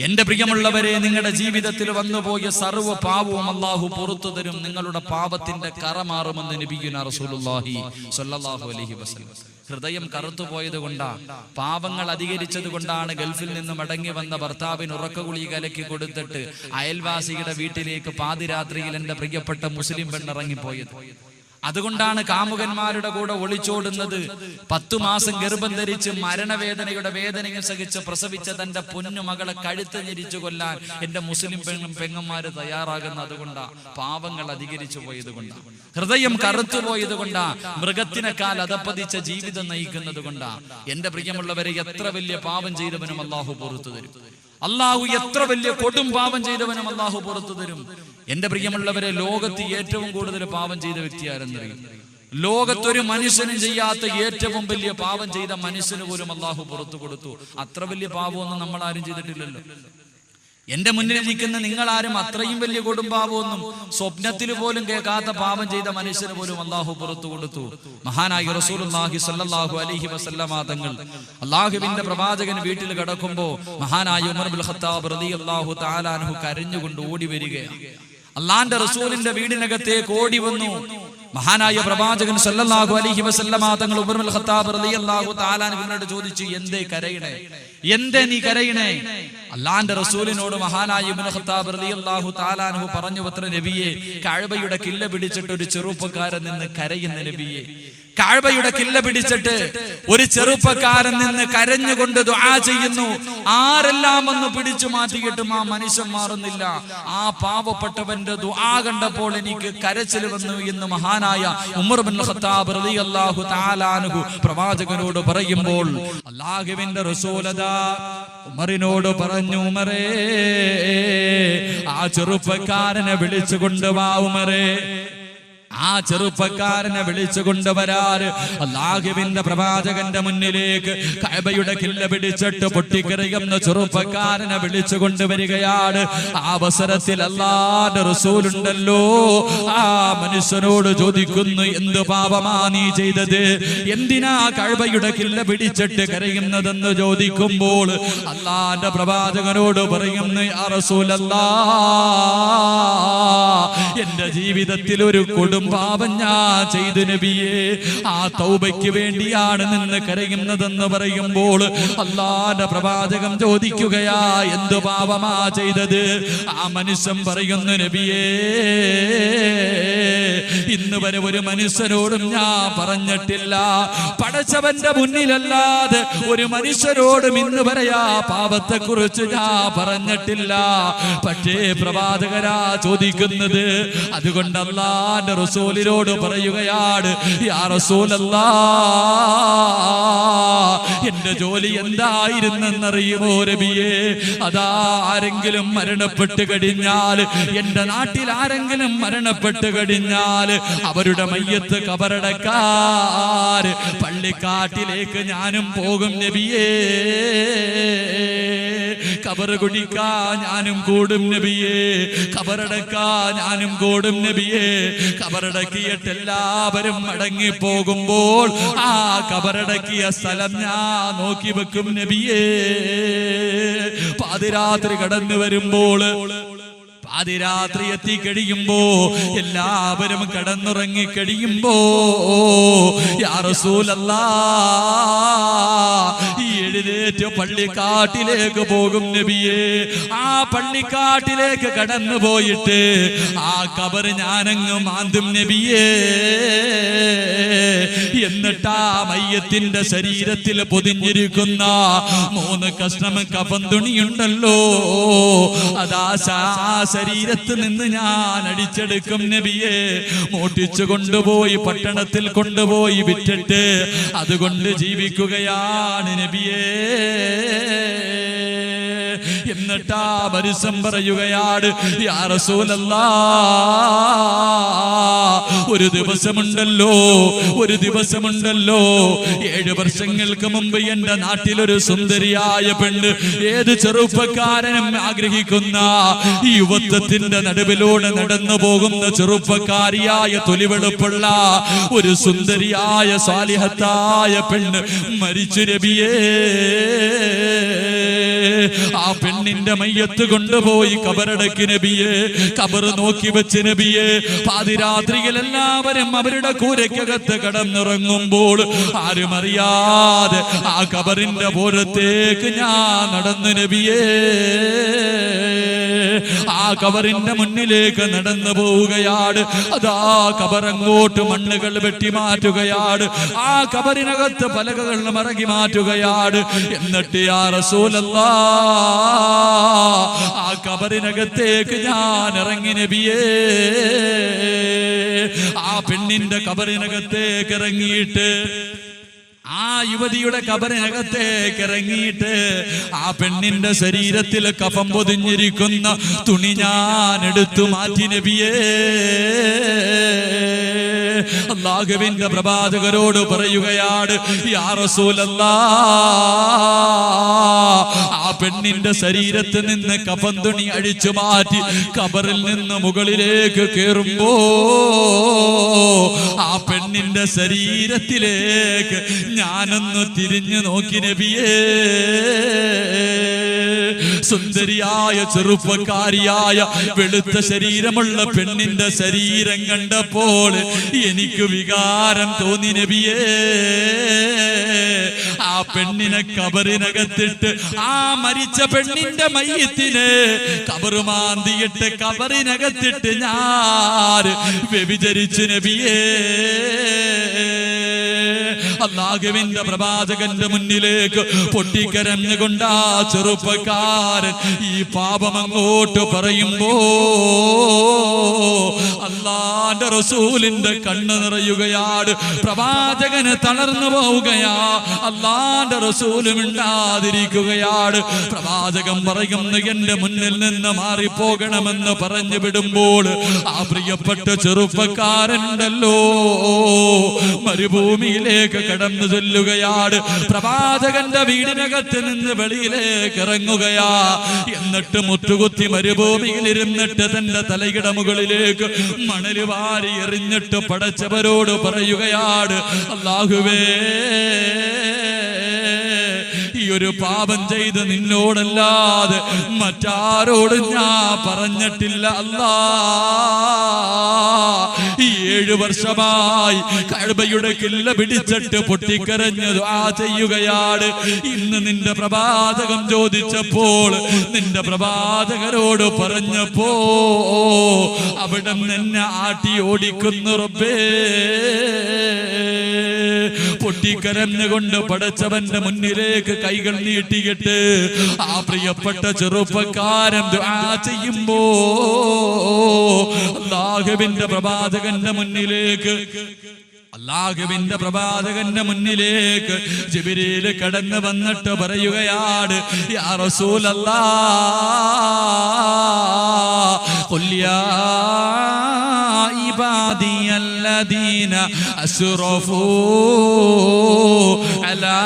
എന്റെ പ്രിയമുള്ളവരെ, നിങ്ങളുടെ ജീവിതത്തിൽ വന്നുപോയ സർവ്വ പാപവും അല്ലാഹു പുറത്തു തരും. നിങ്ങളുടെ പാപത്തിന്റെ കറ മാറുമെന്ന് നബിയുനാ റസൂലുള്ളാഹി സ്വല്ലല്ലാഹു അലൈഹി വസല്ലം. ഹൃദയം കറുത്തുപോയത് കൊണ്ടാ, പാപങ്ങൾ അധികരിച്ചത് കൊണ്ടാണ് ഗൾഫിൽ നിന്ന് മടങ്ങി വന്ന ഭർത്താവിന് ഉറക്കഗുളിക കലക്കി കൊടുത്തിട്ട് അയൽവാസിയുടെ വീട്ടിലേക്ക് പാതിരാത്രിയിൽ എന്റെ പ്രിയപ്പെട്ട മുസ്ലിം പെണ്ണിറങ്ങിപ്പോയത്. അതുകൊണ്ടാണ് കാമുകന്മാരുടെ കൂടെ ഒളിച്ചോടുന്നത്. 10 മാസം ഗർഭം ധരിച്ച് മരണവേദനയുടെ വേദനയും സഹിച്ച് പ്രസവിച്ച തന്റെ പൊന്നു മകളെ കഴുത്ത് ഞെരിച്ചു കൊല്ലാൻ എന്റെ മുസ്ലിം പെങ്ങന്മാര് തയ്യാറാകുന്ന അതുകൊണ്ടാ, പാവങ്ങൾ അധികരിച്ചു പോയത് കൊണ്ടാ, ഹൃദയം കറുത്തുപോയത് കൊണ്ടാ, മൃഗത്തിനെക്കാൾ അധപ്പതിച്ച ജീവിതം നയിക്കുന്നത് കൊണ്ടാ. എന്റെ പ്രിയമുള്ളവരെ, എത്ര വലിയ പാപം ചെയ്തവനും അല്ലാഹു പുറത്തു തരും. അല്ലാഹു എത്ര വലിയ കൊടും പാപം ചെയ്തവനും അല്ലാഹു പുറത്തു തരും. എന്റെ പ്രിയമുള്ളവരെ, ലോകത്ത് ഏറ്റവും കൂടുതൽ പാപം ചെയ്ത വ്യക്തി ആരെന്നറിയും? ലോകത്തൊരു മനുഷ്യനും ചെയ്യാത്ത ഏറ്റവും വലിയ പാപം ചെയ്ത മനുഷ്യന് പോലും അല്ലാഹു പുറത്തു കൊടുത്തു. അത്ര വലിയ പാപമൊന്നും നമ്മൾ ആരും ചെയ്തിട്ടില്ലല്ലോ. എന്റെ മുന്നിൽ ഇരിക്കുന്ന നിങ്ങളാരും അത്രയും വലിയ കൊടുംപാപമൊന്നും സ്വപ്നത്തിൽ പോലും കേൾക്കാത്ത പാപം ചെയ്ത മനുഷ്യന് പോലും അല്ലാഹു പുറത്തു കൊടുത്തു. മഹാനായ റസൂലുള്ളാഹി സ്വല്ലല്ലാഹു അലൈഹി വസല്ലമ തങ്ങൾ അല്ലാഹുവിന്റെ പ്രവാചകൻ വീട്ടിൽ കിടക്കുമ്പോ മഹാനായ ഉമർ ഇബ്നുൽ ഖത്താബ് റളിയല്ലാഹു തആല അൻഹു കരഞ്ഞുകൊണ്ട് ഓടി വരികയാണ്. അല്ലാഹുവിന്റെ റസൂലിന്റെ വീടിനകത്തേക്ക് ഓടി വന്നു. മഹാനായ പ്രവാചകൻ സല്ലല്ലാഹു അലൈഹി വസല്ലമ തങ്ങൾ ഉമർ ഇബ്നുൽ ഖത്താബ് റളിയല്ലാഹു തആല അൻഹുവിനോട് ചോദിച്ചു, എന്തേ കരയണേ, എന്തേ നീ കരയണേ? അല്ലാഹുവിന്റെ റസൂലിനോട് മഹാനായ ഇബ്നുൽ ഖത്താബ് റളിയല്ലാഹു തആല അൻഹു പറഞ്ഞു, പത്ര നബിയെ, കഅബയുടെ കില്ല പിടിച്ചിട്ട് ഒരു ചെറുപ്പക്കാരൻ നിന്ന് കരയുന്ന നബിയെ, കഅബയുടെ കില്ല പിടിച്ചിട്ട് ഒരു ചെറുപ്പക്കാരൻ നിന്ന് കരഞ്ഞുകൊണ്ട് ദുആ ചെയ്യുന്നു. ആരെല്ലാം വന്ന് പിടിച്ചു മാറ്റിയിട്ടും ആ മനുഷ്യൻ മാറുന്നില്ല. ആ പാവപ്പെട്ടവന്റെ ദുആ കണ്ടപ്പോൾ എനിക്ക് കരച്ചിൽ വന്നു എന്ന് മഹാനായ ഉമർ ഇബ്നുൽ ഖത്താബ് റളിയല്ലാഹു തആല അൻഹു പ്രവാചകനോട് പറയുമ്പോൾ അല്ലാഹുവിന്റെ റസൂലദാ ഉമറിനോട് പറഞ്ഞു, ഉമറേ, ആ ചെറുപ്പക്കാരനെ വിളിച്ചു കൊണ്ടുവാ ഉമറേ. ആ ചെറുപ്പക്കാരനെ വിളിച്ചു കൊണ്ടുവരാറ് അല്ലാഹുവിന്റെ പ്രവാചകന്റെ മുന്നിലേക്ക് കഅബയുടെ കില്ല പിടിച്ചിട്ട് പൊട്ടിക്കരയുന്ന ചെറുപ്പക്കാരനെ വിളിച്ചു കൊണ്ടുവരികയാണ്. ആ അവസരത്തിൽ അല്ലാഹുവിന്റെ റസൂലുണ്ടല്ലോ, ആ മനുഷ്യനോട് ചോദിക്കുന്നു, എന്ത് പാപമാ നീ ചെയ്തത്? എന്തിനാ കഅബയുടെ കില്ല പിടിച്ചിട്ട് കരയുന്നതെന്ന് ചോദിക്കുമ്പോൾ അല്ലാഹുവിന്റെ പ്രവാചകനോട് പറയുന്നു, യാ റസൂലല്ലാഹ്, എന്റെ ജീവിതത്തിൽ ഒരു പാപം ഞാൻ ചെയ്തു നബിയെ, ആ തൗബയ്ക്ക് വേണ്ടിയാണ് നിന്ന് കരയുന്നതെന്ന് പറയുമ്പോൾ അല്ലാഹുവിന്റെ പ്രവാചകൻ ചോദിക്കുകയാ, എന്ത് പാപമാ ചെയ്തത്? ആ മനുഷ്യൻ പറയുന്നു, നബിയേ, ഇന്ന് വരെ ഒരു മനുഷ്യനോടും ഞാൻ പറഞ്ഞിട്ടില്ല, പടച്ചവന്റെ മുന്നിലല്ലാതെ ഒരു മനുഷ്യരോടും ഇന്ന് വരെയാ പാപത്തെ കുറിച്ച് ഞാൻ പറഞ്ഞിട്ടില്ല. പക്ഷേ പ്രവാചകരാ ചോദിക്കുന്നത്. അതുകൊണ്ട് അല്ലാഹുവിന്റെ റസൂലിനോട് പറയുകയാണ്, യാ റസൂലല്ലാഹ്, എന്റെ ജോലി എന്തായിരുന്നെന്നറിയുമോ നബിയേ? അതാ ആരെങ്കിലും മരണപ്പെട്ട് കഴിഞ്ഞാൽ, എന്റെ നാട്ടിൽ ആരെങ്കിലും മരണപ്പെട്ട് കഴിഞ്ഞാൽ അവരുടെ മയ്യത്ത് കബറടക്കാൻ പള്ളിക്കാട്ടിലേക്ക് ഞാനും പോകും നബിയേ. കബറ് കുടിക്കാൻ ഞാനും കൂടും നബിയേ. കബറടക്കാൻ ഞാനും കൂടും നബിയേ. കബറടക്കിയിട്ട് എല്ലാവരും മടങ്ങിപ്പോകുമ്പോൾ ആ കബറടക്കിയ സ്ഥലം ഞാൻ നോക്കി വെക്കും നബിയേ. പാതിരാത്രി കടന്നു വരുമ്പോൾ, പാതിരാത്രി എത്തിക്കഴിയുമ്പോ, എല്ലാവരും കടന്നുറങ്ങി കഴിയുമ്പോ, യാ റസൂലല്ലാഹ്, എഴുന്നേറ്റ് പള്ളിക്കാട്ടിലേക്ക് പോകും നബിയേ. ആ പള്ളിക്കാട്ടിലേക്ക് കടന്നു പോയിട്ട് ആ കബർ ഞാനങ്ങ് മാന്തും നബിയേ. എന്നിട്ട് ആ മയ്യത്തിന്റെ ശരീരത്തിൽ പൊതിഞ്ഞിരിക്കുന്ന 3 കഷ്ണം കഫൻ തുണിയുണ്ടല്ലോ, അതാ ശരീരത്ത് നിന്ന് ഞാൻ അടിച്ചെടുക്കും നബിയെ. മോട്ടിച്ചു കൊണ്ടുപോയി പട്ടണത്തിൽ കൊണ്ടുപോയി വിറ്റിട്ട് അതുകൊണ്ട് ജീവിക്കുകയാണ് നബിയേ. എന്നിട്ടാ പരസ്യം പറയുകയാണ്, യാ റസൂലല്ലാഹ്, ഒരു ദിവസമുണ്ടല്ലോ 7 വർഷങ്ങൾക്ക് മുമ്പ് എന്റെ നാട്ടിലൊരു സുന്ദരിയായ പെണ്ണ്, ഏത് ചെറുപ്പക്കാരനും ആഗ്രഹിക്കുന്ന ഈ യുവത്വത്തിന്റെ നടുവിലൂടെ നടന്നു പോകുന്ന ചെറുപ്പക്കാരിയായ തൊലിവെളുപ്പുള്ള ഒരു സുന്ദരിയായ സാലിഹത്തായ പെണ്ണ് മരിച്ചു നബിയേ. ആ പെണ്ണിന്റെ മയ്യത്ത് കൊണ്ടുപോയി കബറടക്കി നബിയെ. കബർ നോക്കി വെച്ച് നബിയെ. പാതിരാത്രിയിൽ എല്ലാവരും അവരുടെ കൂരയ്ക്കകത്ത് കടന്നിറങ്ങുമ്പോൾ ആരും അറിയാതെ ആ കബറിന്റെ പുറത്തേക്ക് ഞാൻ നടന്നു നബിയേ. ആ കബറിന്റെ മുന്നിലേക്ക് നടന്നു പോവുകയാണ്. അതാ കബറങ്ങോട്ട് മണ്ണുകൾ വെട്ടി മാറ്റുകയാണ്. ആ കബറിനകത്ത് പലകകൾ മറക്കി മാറ്റുകയാണ്. എന്നിട്ട് യാ റസൂലല്ലാഹ്, ആ കബറിനകത്തേക്ക് ഞാൻ ഇറങ്ങി നബിയേ. ആ പെണ്ണിന്റെ കബറിനകത്തേക്ക് ഇറങ്ങിയിട്ട്, ആ യുവതിയുടെ കബറിനകത്തേക്ക് ഇറങ്ങിയിട്ട് ആ പെണ്ണിന്റെ ശരീരത്തിൽ കഫം പൊതിഞ്ഞിരിക്കുന്ന തുണി ഞാൻ എടുത്തു മാറ്റി നബിയേ. അല്ലാഹുവിന്റെ പ്രവാചകരോട് പറയുകയാണ്, യാ റസൂലല്ലാഹ്, ആ പെണ്ണിന്റെ ശരീരത്തിൽ നിന്ന് കഫൻ തുണി അഴിച്ചു മാറ്റി കബറിൽ നിന്ന് മുകളിലേക്ക് കേറുമ്പോ ആ പെണ്ണിന്റെ ശരീരത്തിലേക്ക് ഞാനൊന്ന് തിരിഞ്ഞു നോക്കി നബിയേ. സുന്ദരിയായ ചെറുപ്പക്കാരിയായ വെളുത്ത ശരീരമുള്ള പെണ്ണിന്റെ ശരീരം കണ്ടപ്പോൾ എനിക്ക് വികാരം തോന്നി നബിയേ. ആ പെണ്ണിനെ കബറിനകത്തിട്ട്, ആ മരിച്ച പെണ്ണിന്റെ മയ്യത്തിനെ കബറുമാന്തിയിട്ട് കബറിനകത്തിട്ട് ഞാൻ വ്യഭിചരിച്ചു നബിയേ. അല്ലാഹുവിന്റെ പ്രവാചകന്റെ മുന്നിലേക്ക് പൊട്ടിക്കരഞ്ഞുകൊണ്ട് ആ ചെറുപ്പക്കാരൻ ഈ പാപം അങ്ങോട്ട് പറയുമ്പോ അല്ലാഹുവിന്റെ റസൂലിന്റെ കണ്ണ് നിറയുകയാണ്. പ്രവാചകന് തളർന്നു പോവുകയാ. അല്ലാഹുവിന്റെ റസൂല് മിണ്ടാതിരിക്കുകയാണ്. പ്രവാചകൻ പറയുന്നു, എന്റെ മുന്നിൽ നിന്ന് മാറിപ്പോകണമെന്ന് പറഞ്ഞു വിടുമ്പോൾ ആ പ്രിയപ്പെട്ട ചെറുപ്പക്കാരനുണ്ടല്ലോ മരുഭൂമിയിലേക്ക് കടന്നു ചെല്ലുകയാണ്. പ്രവാചകന്റെ വീടിനകത്ത് നിന്ന് വെളിയിലേക്ക് ഇറങ്ങുകയാ. എന്നിട്ട് മുട്ടുകുത്തി മരുഭൂമിയിൽ ഇരുന്നിട്ട് തന്റെ തലയുടെ മുകളിലേക്ക് മണല് വാരി എറിഞ്ഞിട്ട് പടച്ചവരോട് പറയുകയാണ്, അല്ലാഹുവേ, ഈ ഒരു പാപം ചെയ്ത് നിന്നോടല്ലാതെ മറ്റാരോടും ഞാൻ പറഞ്ഞിട്ടില്ല അല്ലാ. ഈ 7 വർഷമായി കഅബയുടെ കില്ല പിടിച്ചിട്ട് പൊട്ടിക്കരഞ്ഞ് ദുആ ചെയ്യുകയാണ്. ഇന്ന് നിന്റെ പ്രവാചകം ചോദിച്ചപ്പോൾ, നിന്റെ പ്രവാചകരോട് പറഞ്ഞപ്പോ അവിടെ എന്നെ ആട്ടി ഓടിക്കുന്നു റബ്ബേ. പൊട്ടിക്കരഞ്ഞുകൊണ്ട് പടച്ചവന്റെ മുന്നിലേക്ക് കൈകൾ നീട്ടിയിട്ട് ആ പ്രിയപ്പെട്ട ചെറുപ്പക്കാരൻ ദുആ ചെയ്യുമ്പോ അല്ലാഹുവിന്റെ പ്രവാചകന്റെ മുന്നിലേക്ക് ജിബ്രീൽ കടന്നു വന്നിട്ട് പറയുകയാണ്, യാ റസൂലല്ലാഹ് ഖുൽ യാ ഇബാദിയല്ലദീന അസ്റഫൂ അലാ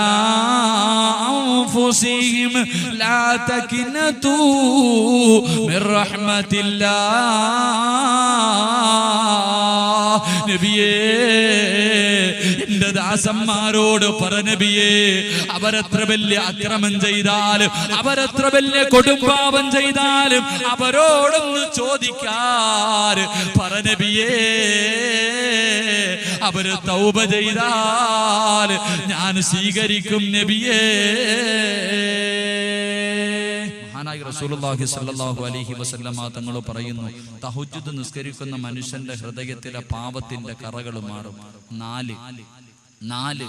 അൻഫുസിഹിം ലാ തഖ്നതൂ മിർ റഹ്മത്തില്ലാഹ്. നബിയേ, എന്റെ ദാസന്മാരോട് പറ നബിയേ, അവരെത്ര വലിയ അക്രമം ചെയ്താലും, അവരെത്ര വലിയ കൊടുംപാപം ചെയ്താലും അവരോടൊന്ന് ചോദിക്കാൻ പറ നബിയേ. അവര് തൗബ ചെയ്താൽ ഞാൻ സ്വീകരിക്കും നബിയേ. റസൂലുള്ളാഹി സ്വല്ലല്ലാഹു അലൈഹി വസല്ലമ തങ്ങൾ പറയുന്നു, തഹജ്ജുദ് നിസ്കരിക്കുന്ന മനുഷ്യന്റെ ഹൃദയത്തിലെ പാപത്തിന്റെ കറകൾ മാറും. 4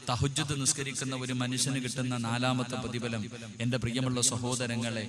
തഹജ്ജുദ് നിസ്കരിക്കുന്ന ഒരു മനുഷ്യന് കിട്ടുന്ന 4ാമത്തെ പ്രതിഫലം, എന്റെ പ്രിയമുള്ള സഹോദരങ്ങളെ,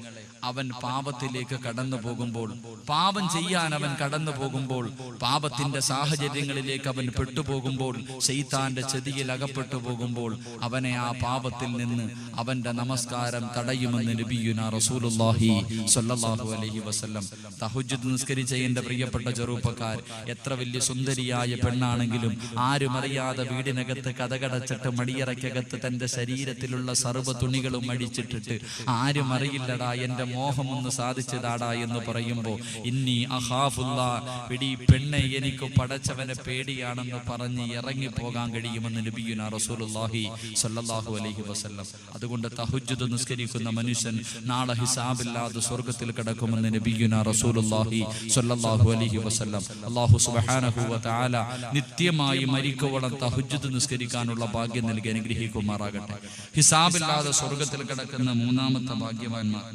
അവൻ പാപത്തിലേക്ക് കടന്നു പോകുമ്പോൾ, പാപം ചെയ്യാൻ അവൻ കടന്നു പോകുമ്പോൾ, പാപത്തിന്റെ സാഹചര്യങ്ങളിലേക്ക് അവൻ പെട്ടുപോകുമ്പോൾ, ശൈത്താന്റെ ചതിയിൽ അകപ്പെട്ടു പോകുമ്പോൾ അവനെ ആ പാപത്തിൽ നിന്ന് അവന്റെ നമസ്കാരം തടയുമെന്ന് നബിയുനാ റസൂലുള്ളാഹി സ്വല്ലല്ലാഹു അലൈഹി വസല്ലം. തഹജ്ജുദ് നിസ്കരിച്ച എന്റെ പ്രിയപ്പെട്ട ചെറുപ്പക്കാർ, എത്ര വലിയ സുന്ദരിയായ പെണ്ണാണെങ്കിലും ആരും അറിയാതെ വീടിനകത്ത് കഥകടച്ചിട്ട് മടിയറയ്ക്കകത്ത് തന്റെ ശരീരത്തിലുള്ള സർവ്വ തുണികളും അടിച്ചിട്ടിട്ട് ആരും അറിയില്ലടാ എന്റെ മോഹമൊന്ന് സാധിച്ചതാടാ എന്ന് പറയുമ്പോ, ഇന്നി അഖാഫുല്ലാ, പിടി പെണ്ണെ, എനിക്ക് പടച്ചവനെ പേടിയാണെന്ന് പറഞ്ഞ് ഇറങ്ങിപ്പോകാൻ കഴിയുമെന്ന് നബിയുനാ റസൂലുള്ളാഹി സ്വല്ലല്ലാഹു അലൈഹി വസല്ലം. അതുകൊണ്ട് തഹജ്ജുദ് നിസ്കരിക്കുന്ന മനുഷ്യൻ നാളെ ഹിസാബില്ലാതെ സ്വർഗ്ഗത്തിൽ കിടക്കുമെന്ന് നബിയുനാ റസൂലുള്ളാഹി സ്വല്ലല്ലാഹു അലൈഹി വസല്ലം. അല്ലാഹു സുബ്ഹാനഹു വ തആല നിത്യമായി മരിക്കുവോളം തഹജ്ജുദ് നിസ്കരിക്കാനുള്ള ഭാഗ്യം നൽകി അനുഗ്രഹിക്കുമാറാകട്ടെ. ഹിസാബില്ലാതെ സ്വർഗ്ഗത്തിൽ കിടക്കുന്ന 3ാമത്തെ ഭാഗ്യവാന്മാർ,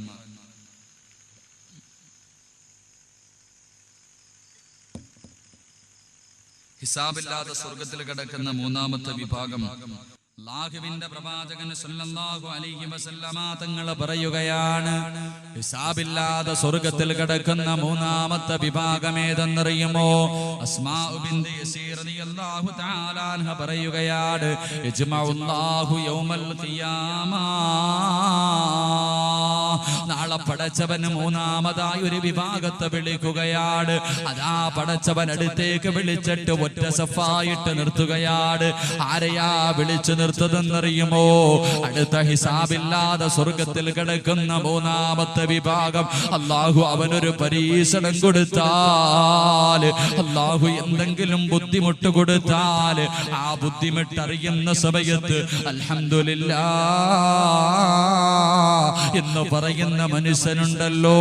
ഹിസാബില്ലാതെ സ്വർഗ്ഗത്തിൽ കിടക്കുന്ന 3ാമത്തെ വിഭാഗം, അല്ലാഹുവിന്റെ പ്രവാചകൻ സല്ലല്ലാഹു അലൈഹി വസല്ലമ തങ്ങൾ പറയുകയാണ്, ഹിസാബില്ലാതെ സ്വർഗ്ഗത്തിൽ കിടക്കുന്ന 3ാമത്തെ വിഭാഗം ഏതെന്നറിയുമോ? അസ്മാഉ ബിൻത് യസീർ റളിയല്ലാഹു തആല അൻഹ പറയുകയാണ്, യജ്മഉല്ലാഹു യൗമൽ ഖിയാമ, നാളെ പടച്ചവൻ 3ാമതായി ഒരു വിഭാഗത്തെ വിളിക്കുകയാണ്. അതാ പടച്ചവൻ അടുത്തേക്ക് വിളിച്ചിട്ട് ഒറ്റ സഫായിട്ട് നിർത്തുകയാണ്. ആരെയാ വിളിച്ചു നിർത്തതെന്നറിയുമോ? അടുത്ത ഹിസാബില്ലാതെ സ്വർഗ്ഗത്തിൽ കിടക്കുന്ന 3ാമത്തെ വിഭാഗം. അല്ലാഹു അവനൊരു പരീക്ഷണം കൊടുത്താൽ, അല്ലാഹു എന്തെങ്കിലും ബുദ്ധിമുട്ട് കൊടുത്താൽ, ആ ബുദ്ധിമുട്ടറിയുന്ന സമയത്ത് അൽഹംദുലില്ലാഹ് എന്ന് പറയുന്ന മനുഷ്യനുണ്ടല്ലോ,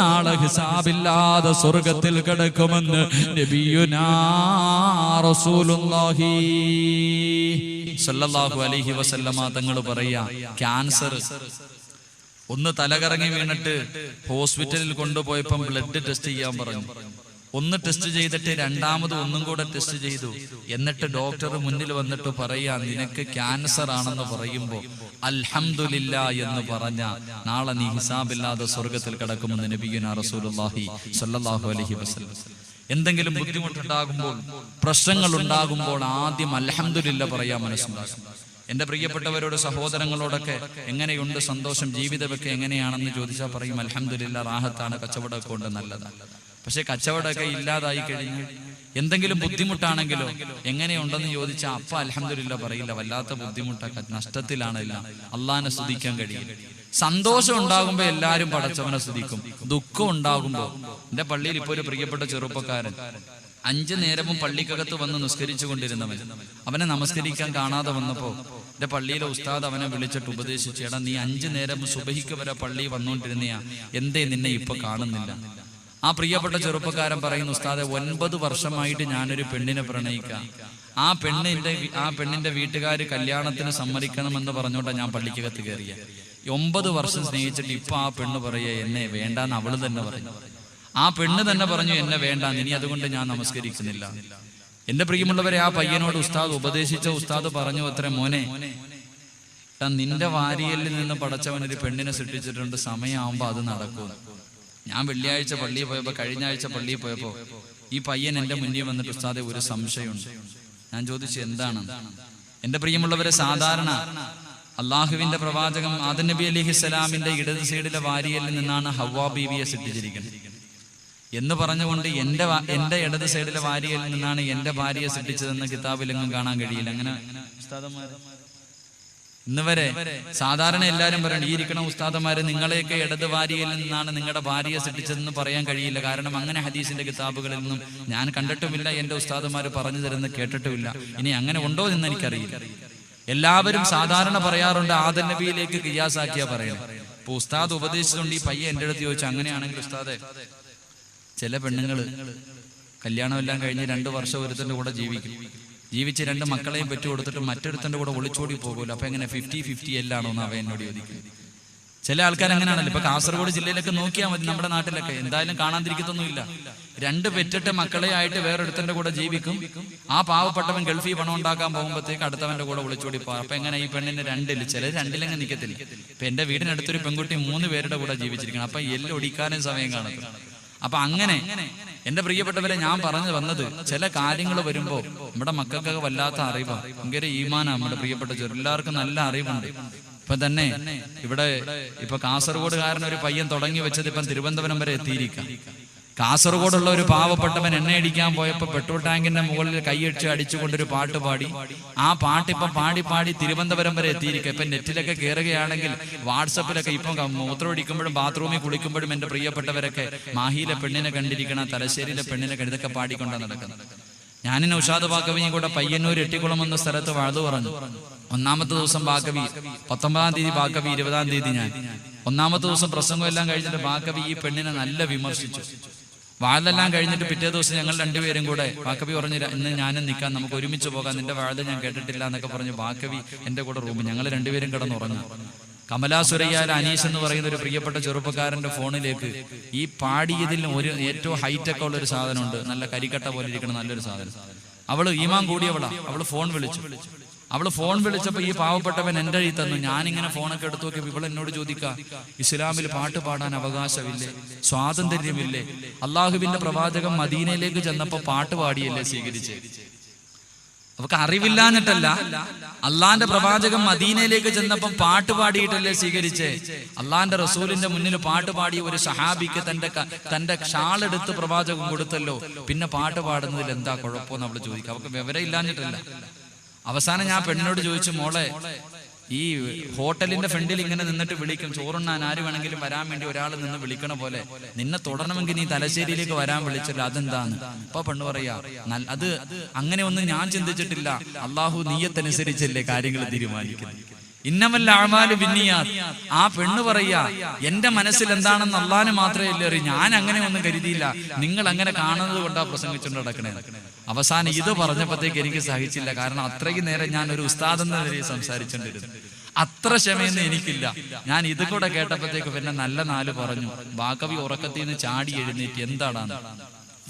നാളെ ഹിസാബില്ലാതെ സ്വർഗ്ഗത്തിൽ കിടക്കുമെന്ന് നബിയുനാ റസൂലുള്ളാഹി സല്ലല്ലാഹു അലൈഹി വസല്ലമ തങ്ങൾ പറയാ, ക്യാൻസർ ഒന്ന് തലകറങ്ങി വീണിട്ട് ഹോസ്പിറ്റലിൽ കൊണ്ടുപോയപ്പം ബ്ലഡ് ടെസ്റ്റ് ചെയ്യാൻ പറഞ്ഞു. ഒന്ന് ടെസ്റ്റ് ചെയ്തിട്ട് രണ്ടാമത് ഒന്നും കൂടെ ടെസ്റ്റ് ചെയ്തു. എന്നിട്ട് ഡോക്ടർ മുന്നിൽ വന്നിട്ട് പറയാ, നിനക്ക് ക്യാൻസർ ആണെന്ന് പറയുമ്പോ അൽഹംദുലില്ലാ എന്ന് പറഞ്ഞ നാളെ നീ ഹിസാബില്ലാതെ സ്വർഗ്ഗത്തിൽ കിടക്കുമെന്ന് നബിയുനാ റസൂലുള്ളാഹി സ്വല്ലല്ലാഹു അലൈഹി വസല്ലം. എന്തെങ്കിലും ബുദ്ധിമുട്ടുണ്ടാകുമ്പോൾ, പ്രശ്നങ്ങൾ ഉണ്ടാകുമ്പോൾ ആദ്യം അൽഹംദുലില്ലാ പറയാൻ മനസ്സുണ്ടാകും. എന്റെ പ്രിയപ്പെട്ടവരോട്, സഹോദരങ്ങളോടൊക്കെ എങ്ങനെയുണ്ട് സന്തോഷം, ജീവിതമൊക്കെ എങ്ങനെയാണെന്ന് ചോദിച്ചാൽ പറയും അൽഹംദുലില്ലാ, റാഹത്താണ്, കച്ചവടമൊക്കെ കൊണ്ട് നല്ലതാണ്. പക്ഷെ കച്ചവടമൊക്കെ ഇല്ലാതായി കഴിഞ്ഞു എന്തെങ്കിലും ബുദ്ധിമുട്ടാണെങ്കിലോ എങ്ങനെയുണ്ടെന്ന് ചോദിച്ചാൽ അപ്പ അൽഹംദുലില്ലാ പറയില്ല. വല്ലാത്ത ബുദ്ധിമുട്ടൊക്കെ, നഷ്ടത്തിലാണല്ല, അള്ളാഹിനെ സ്തുതിക്കാൻ കഴിയില്ല. സന്തോഷം ഉണ്ടാകുമ്പോ എല്ലാരും പടച്ചവനെ സ്തുതിക്കും. ദുഃഖം ഉണ്ടാകുമ്പോ, എന്റെ പള്ളിയിൽ ഇപ്പൊ ഒരു പ്രിയപ്പെട്ട ചെറുപ്പക്കാരൻ 5 നേരവും പള്ളിക്കകത്ത് വന്ന് നിസ്കരിച്ചു കൊണ്ടിരുന്നവൻ, അവനെ നമസ്കരിക്കാൻ കാണാതെ വന്നപ്പോ എന്റെ പള്ളിയിലെ ഉസ്താദ് അവനെ വിളിച്ചിട്ട് ഉപദേശിച്ചു, എടാ നീ 5 നേരം സുബഹിക്ക് വരെ പള്ളി വന്നുകൊണ്ടിരുന്നയാ, എന്തേ നിന്നെ ഇപ്പൊ കാണുന്നില്ല? ആ പ്രിയപ്പെട്ട ചെറുപ്പക്കാരൻ പറയുന്നു, ഉസ്താദെ 9 വർഷമായിട്ട് ഞാനൊരു പെണ്ണിനെ പ്രണയിക്കാം. ആ പെണ്ണിന്റെ വീട്ടുകാര് കല്യാണത്തിന് സമ്മതിക്കണമെന്ന് പറഞ്ഞോണ്ടാ ഞാൻ പള്ളിക്കകത്ത് കയറിയ. 9 വർഷം സ്നേഹിച്ചിട്ട് ഇപ്പൊ ആ പെണ്ണ് പറയാ എന്നെ വേണ്ടാന്ന് അവള് തന്നെ പറഞ്ഞു. ആ പെണ്ണ് തന്നെ പറഞ്ഞു എന്നെ വേണ്ടാന്ന്, ഇനി അതുകൊണ്ട് ഞാൻ നമസ്കരിക്കുന്നില്ല. എന്റെ പ്രിയമുള്ളവരെ, ആ പയ്യനോട് ഉസ്താദ് ഉപദേശിച്ച ഉസ്താദ് പറഞ്ഞു അത്ര, മോനെ നിന്റെ വാരിയലിൽ നിന്ന് പടച്ചവനൊരു പെണ്ണിനെ സൃഷ്ടിച്ചിട്ടുണ്ട്, സമയമാകുമ്പോ അത് നടക്കും. ഞാൻ വെള്ളിയാഴ്ച പള്ളിയിൽ പോയപ്പോ, കഴിഞ്ഞ ആഴ്ച പള്ളിയിൽ പോയപ്പോ ഈ പയ്യൻ എന്റെ മുന്നിൽ വന്നിട്ട് ഉസ്താദെ ഒരു സംശയമുണ്ട്. ഞാൻ ചോദിച്ചു എന്താണ്? എന്റെ പ്രിയമുള്ളവരെ, സാധാരണ അള്ളാഹുവിന്റെ പ്രവാചകൻ ആദം നബി അലൈഹിസ്സലാമിന്റെ ഇടത് സൈഡിലെ വാരിയലിൽ നിന്നാണ് ഹവ്വാ ബീവിയെ സൃഷ്ടിച്ചിരിക്കുന്നത് എന്ന് പറഞ്ഞുകൊണ്ട് എന്റെ ഇടത് സൈഡിലെ വാരിയലിൽ നിന്നാണ് എന്റെ ഭാര്യയെ സൃഷ്ടിച്ചതെന്ന് കിതാബിലെങ്ങും കാണാൻ കഴിയില്ല. അങ്ങനെ ഉസ്താദന്മാര് ഇന്ന് വരെ സാധാരണ എല്ലാവരും പറയണം, ഈ ഇരിക്കണ ഉസ്താദന്മാര് നിങ്ങളെയൊക്കെ ഇടത് വാരിയയിൽ നിന്നാണ് നിങ്ങളുടെ ഭാര്യയെ സൃഷ്ടിച്ചതെന്ന് പറയാൻ കഴിയില്ല. കാരണം അങ്ങനെ ഹദീസിന്റെ കിതാബുകളിൽ നിന്നും ഞാൻ കണ്ടിട്ടുമില്ല, എന്റെ ഉസ്താദന്മാര് പറഞ്ഞു തരുന്ന കേട്ടിട്ടുമില്ല. ഇനി അങ്ങനെ ഉണ്ടോ എന്ന് എനിക്കറിയില്ല. എല്ലാവരും സാധാരണ പറയാറുണ്ട് ആദം നബിയിലേക്ക് ഖിയാസാക്കിയാ പറയുന്നത്. ഇപ്പൊ ഉസ്താദ് ഉപദേശിച്ചുകൊണ്ട് ഈ പയ്യ എന്റെ അടുത്ത് ചോദിച്ചു, അങ്ങനെയാണെങ്കിൽ ഉസ്താദെ, ചില പെണ്ണുങ്ങള് കല്യാണം എല്ലാം കഴിഞ്ഞ് 2 വർഷം ഒരുത്തന്റെ കൂടെ ജീവിച്ച് 2 മക്കളെയും പെറ്റു കൊടുത്തിട്ട് മറ്റൊരുത്തന്റെ കൂടെ ഒളിച്ചോടി പോകുമല്ലോ. അപ്പൊ എങ്ങനെ 50-50 എല്ലാണോ എന്ന് അവ എന്നോട് ചോദിക്കും. ചില ആൾക്കാർ അങ്ങനെയാണല്ലോ. ഇപ്പൊ കാസർഗോഡ് ജില്ലയിലൊക്കെ നോക്കിയാൽ മതി, നമ്മുടെ നാട്ടിലൊക്കെ എന്തായാലും കാണാതിരിക്കത്തൊന്നുമില്ല. 2 പെറ്റിട്ട മക്കളെ ആയിട്ട് വേറൊരുത്തന്റെ കൂടെ ജീവിക്കും. ആ പാവപ്പെട്ടവൻ ഗൾഫിൽ പണം ഉണ്ടാക്കാൻ പോകുമ്പോഴത്തേക്ക് അടുത്തവന്റെ കൂടെ ഒളിച്ചോടി പോകും. അപ്പൊ എങ്ങനെ ഈ പെണ്ണിന് 2 ചിലർ 2 നിൽക്കത്തില്ല. ഇപ്പൊ എന്റെ വീടിനടുത്തൊരു പെൺകുട്ടി 3 പേരുടെ കൂടെ ജീവിച്ചിരിക്കണം. അപ്പൊ ഒടിക്കാനും സമയം കാണത്തില്ല. അപ്പൊ അങ്ങനെ എന്റെ പ്രിയപ്പെട്ടവരെ, ഞാൻ പറഞ്ഞു വന്നത്, ചില കാര്യങ്ങൾ വരുമ്പോ നമ്മുടെ മക്കൾക്കൊക്കെ വല്ലാത്ത അറിവാണ്, ഭയങ്കര ഈമാനാണ്. നമ്മുടെ പ്രിയപ്പെട്ട എല്ലാവർക്കും നല്ല അറിവുണ്ട്. ഇപ്പൊ തന്നെ ഇപ്പൊ കാസർഗോഡുകാരൻ ഒരു പയ്യൻ തുടങ്ങി വെച്ചത് ഇപ്പം തിരുവനന്തപുരം വരെ എത്തിയിരിക്കാം. കാസർഗോഡുള്ള ഒരു പാവപ്പെട്ടവൻ എണ്ണയടിക്കാൻ പോയപ്പോ പെട്രോൾ ടാങ്കിന്റെ മുകളിൽ കൈയടിച്ച് അടിച്ചുകൊണ്ടൊരു പാട്ട് പാടി. ആ പാട്ട് ഇപ്പൊ പാടി തിരുവനന്തപുരം വരെ എത്തിയിരിക്കുക. ഇപ്പൊ നെറ്റിലൊക്കെ കയറുകയാണെങ്കിൽ, വാട്സപ്പിലൊക്കെ ഇപ്പം മൂത്രമൊഴിക്കുമ്പോഴും ബാത്റൂമിൽ കുളിക്കുമ്പോഴും എന്റെ പ്രിയപ്പെട്ടവരൊക്കെ മാഹിയിലെ പെണ്ണിനെ കണ്ടിരിക്കണം, തലശ്ശേരിയിലെ പെണ്ണിനെ ഇതൊക്കെ പാടിക്കൊണ്ടാണ് നടക്കുന്നത്. ഞാനിന്ന് ഉഷാദ് ബാക്കവിയും കൂടെ പയ്യന്നൂർ എട്ടിക്കുളം എന്ന സ്ഥലത്ത് വാഴ്തു പറഞ്ഞു. 1ാമത്തെ ദിവസം ബാക്കവി, 19-ാം തീയതി ബാക്കവി, 20-ാം തീയതി ഞാൻ. 1ാമത്തെ ദിവസം പ്രസംഗം എല്ലാം കഴിഞ്ഞിട്ട് ബാക്കവി ഈ പെണ്ണിനെ നല്ല വിമർശിച്ചു. വാഴെല്ലാം കഴിഞ്ഞിട്ട് പിറ്റേ ദിവസം ഞങ്ങൾ 2 പേരും കൂടെ, ബാക്കവി പറഞ്ഞു ഇന്ന് ഞാനും നിൽക്കാൻ, നമുക്ക് ഒരുമിച്ച് പോകാം, നിന്റെ വാഴ ഞാൻ കേട്ടിട്ടില്ല എന്നൊക്കെ പറഞ്ഞു ബാക്കവി എന്റെ കൂടെ റൂമിൽ ഞങ്ങൾ 2 പേരും കിടന്നുറങ്ങാം. കമലാസുരയ്യാൽ അനീഷ് എന്ന് പറയുന്ന ഒരു പ്രിയപ്പെട്ട ചെറുപ്പക്കാരന്റെ ഫോണിലേക്ക് ഈ പാടിയതിൽ ഏറ്റവും ഹൈറ്റൊക്കെ ഉള്ള ഒരു സാധനമുണ്ട്, നല്ല കരിക്കട്ട പോലെ ഇരിക്കണം നല്ലൊരു സാധനം. അവള് ഈമാൻ കൂടിയവളാ. അവള് ഫോൺ വിളിച്ചപ്പോ ഈ പാവപ്പെട്ടവൻ എന്റെ കയ്യിൽ തന്നു. ഞാനിങ്ങനെ ഫോണൊക്കെ എടുത്തു നോക്കി. ഇവൾ എന്നോട് ചോദിക്കുക, ഇസ്ലാമിൽ പാട്ട് പാടാൻ അവകാശമില്ലേ, സ്വാതന്ത്ര്യമില്ലേ? അള്ളാഹുവിന്റെ പ്രവാചകൻ മദീനയിലേക്ക് ചെന്നപ്പോ പാട്ട് പാടിയല്ലേ സ്വീകരിച്ചേ? അവർക്ക് അറിവില്ലാഞ്ഞിട്ടല്ല, അള്ളാന്റെ പ്രവാചകൻ മദീനയിലേക്ക് ചെന്നപ്പം പാട്ട് പാടിയിട്ടല്ലേ സ്വീകരിച്ചേ? അള്ളാന്റെ റസൂലിന്റെ മുന്നിൽ പാട്ട് പാടിയ ഒരു സഹാബിക്ക് തന്റെ ഷാളെടുത്ത് പ്രവാചകൻ കൊടുത്തല്ലോ, പിന്നെ പാട്ട് പാടുന്നതിൽ എന്താ കുഴപ്പമെന്ന് അവള് ചോദിക്കുക. അവർക്ക് വിവരം ഇല്ലാഞ്ഞിട്ടല്ല. അവസാനം ഞാൻ പെണ്ണിനോട് ചോദിച്ചു, മോളെ, ഈ ഹോട്ടലിന്റെ ഫ്രണ്ടിൽ ഇങ്ങനെ നിന്നിട്ട് വിളിക്കും, ചോറുണ്ണാൻ ആര് വേണമെങ്കിലും വരാൻ വേണ്ടി ഒരാൾ നിന്ന് വിളിക്കണ പോലെ നിന്നെ തുടരണമെങ്കിൽ നീ തലശ്ശേരിയിലേക്ക് വരാൻ വിളിച്ചല്ലോ, അതെന്താന്ന്? അപ്പൊ പെണ്ണ് പറയാ, അത് അങ്ങനെ ഒന്നും ഞാൻ ചിന്തിച്ചിട്ടില്ല, അള്ളാഹു നിയ്യത്തനുസരിച്ചല്ലേ കാര്യങ്ങൾ തീരുമാനിക്കുന്നത്. ഇന്നമൽ അഅ്മാലു ബിന്നിയാത്ത്. ആ പെണ്ണ് പറയാ, എന്റെ മനസ്സിൽ എന്താണെന്ന് അള്ളാഹുവിന് മാത്രമേ അറിയൂ, ഞാൻ അങ്ങനെ ഒന്നും കരുതിയില്ല, നിങ്ങൾ അങ്ങനെ കാണുന്നത് കൊണ്ടാ പ്രസംഗിച്ചുകൊണ്ട് നടക്കണേ. അവസാനം ഇത് പറഞ്ഞപ്പോഴത്തേക്ക് എനിക്ക് സഹിച്ചില്ല. കാരണം അത്രയും നേരം ഞാൻ ഒരു ഉസ്താദ് എന്ന നിലയിൽ സംസാരിച്ചോണ്ടിരുന്നു. അത്ര ക്ഷമയൊന്നും എനിക്കില്ല. ഞാൻ ഇത് കൂടെ കേട്ടപ്പോഴത്തേക്ക് പിന്നെ നല്ല 4 പറഞ്ഞു. ബാക്കവി ഉറക്കത്തിൽ നിന്ന് ചാടി എഴുന്നേറ്റ് എന്താടാന്ന്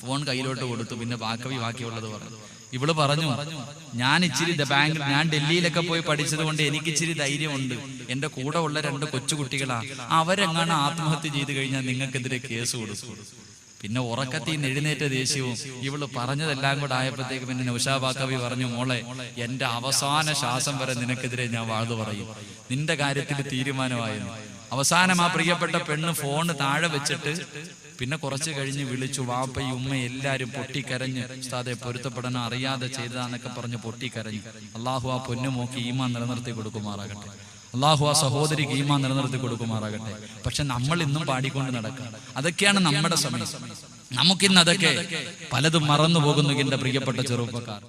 ഫോൺ കയ്യിലോട്ട് കൊടുത്തു. പിന്നെ ബാക്കവി ബാക്കിയുള്ളത് പറഞ്ഞു. ഇവള് പറഞ്ഞു, ഞാൻ ഡൽഹിയിലൊക്കെ പോയി പഠിച്ചത് കൊണ്ട് എനിക്ക് ഇച്ചിരി ധൈര്യമുണ്ട്. എന്റെ കൂടെ ഉള്ള 2 കൊച്ചുകുട്ടികളാ, അവരെങ്ങാണ് ആത്മഹത്യ ചെയ്ത് കഴിഞ്ഞാൽ നിങ്ങൾക്കെതിരെ കേസ് കൊടുക്കും. പിന്നെ ഉറക്കത്തിൽ നിന്ന് എഴുന്നേറ്റ ദേഷ്യവും ഇവള് പറഞ്ഞതെല്ലാം കൂടെ ആയപ്പോഴത്തേക്ക് പിന്നെ നൗഷാ ബാക്കവി പറഞ്ഞു, മോളെ, എന്റെ അവസാന ശ്വാസം വരെ നിനക്കെതിരെ ഞാൻ വാഴ്ന്നു പറയും, നിന്റെ കാര്യത്തിൽ തീരുമാനമായിരുന്നു. അവസാനം ആ പ്രിയപ്പെട്ട പെണ്ണ് ഫോണ് താഴെ വെച്ചിട്ട് പിന്നെ കുറച്ച് കഴിഞ്ഞ് വിളിച്ചു. വാപ്പയും ഉമ്മയും എല്ലാരും പൊട്ടിക്കരഞ്ഞ്, ഉസ്താദെ പൊരുത്തപ്പെടാൻ അറിയാതെ ചെയ്തതാന്നൊക്കെ പറഞ്ഞ് പൊട്ടിക്കരഞ്ഞു. അള്ളാഹു ആ പൊന്നുമോക്ക് ഈമാൻ നിലനിർത്തി കൊടുക്കുമാറാകട്ടെ. അള്ളാഹു ആ സഹോദരിക്ക് ഈമാൻ നിലനിർത്തി കൊടുക്കുമാറാകട്ടെ. പക്ഷെ നമ്മൾ ഇന്നും പാടിക്കൊണ്ട് നടക്കുക, അതൊക്കെയാണ് നമ്മുടെ സമയം. നമുക്കിന്ന് അതൊക്കെ പലതും മറന്നു പോകുന്നു എന്റെ പ്രിയപ്പെട്ട ചെറുപ്പക്കാർ.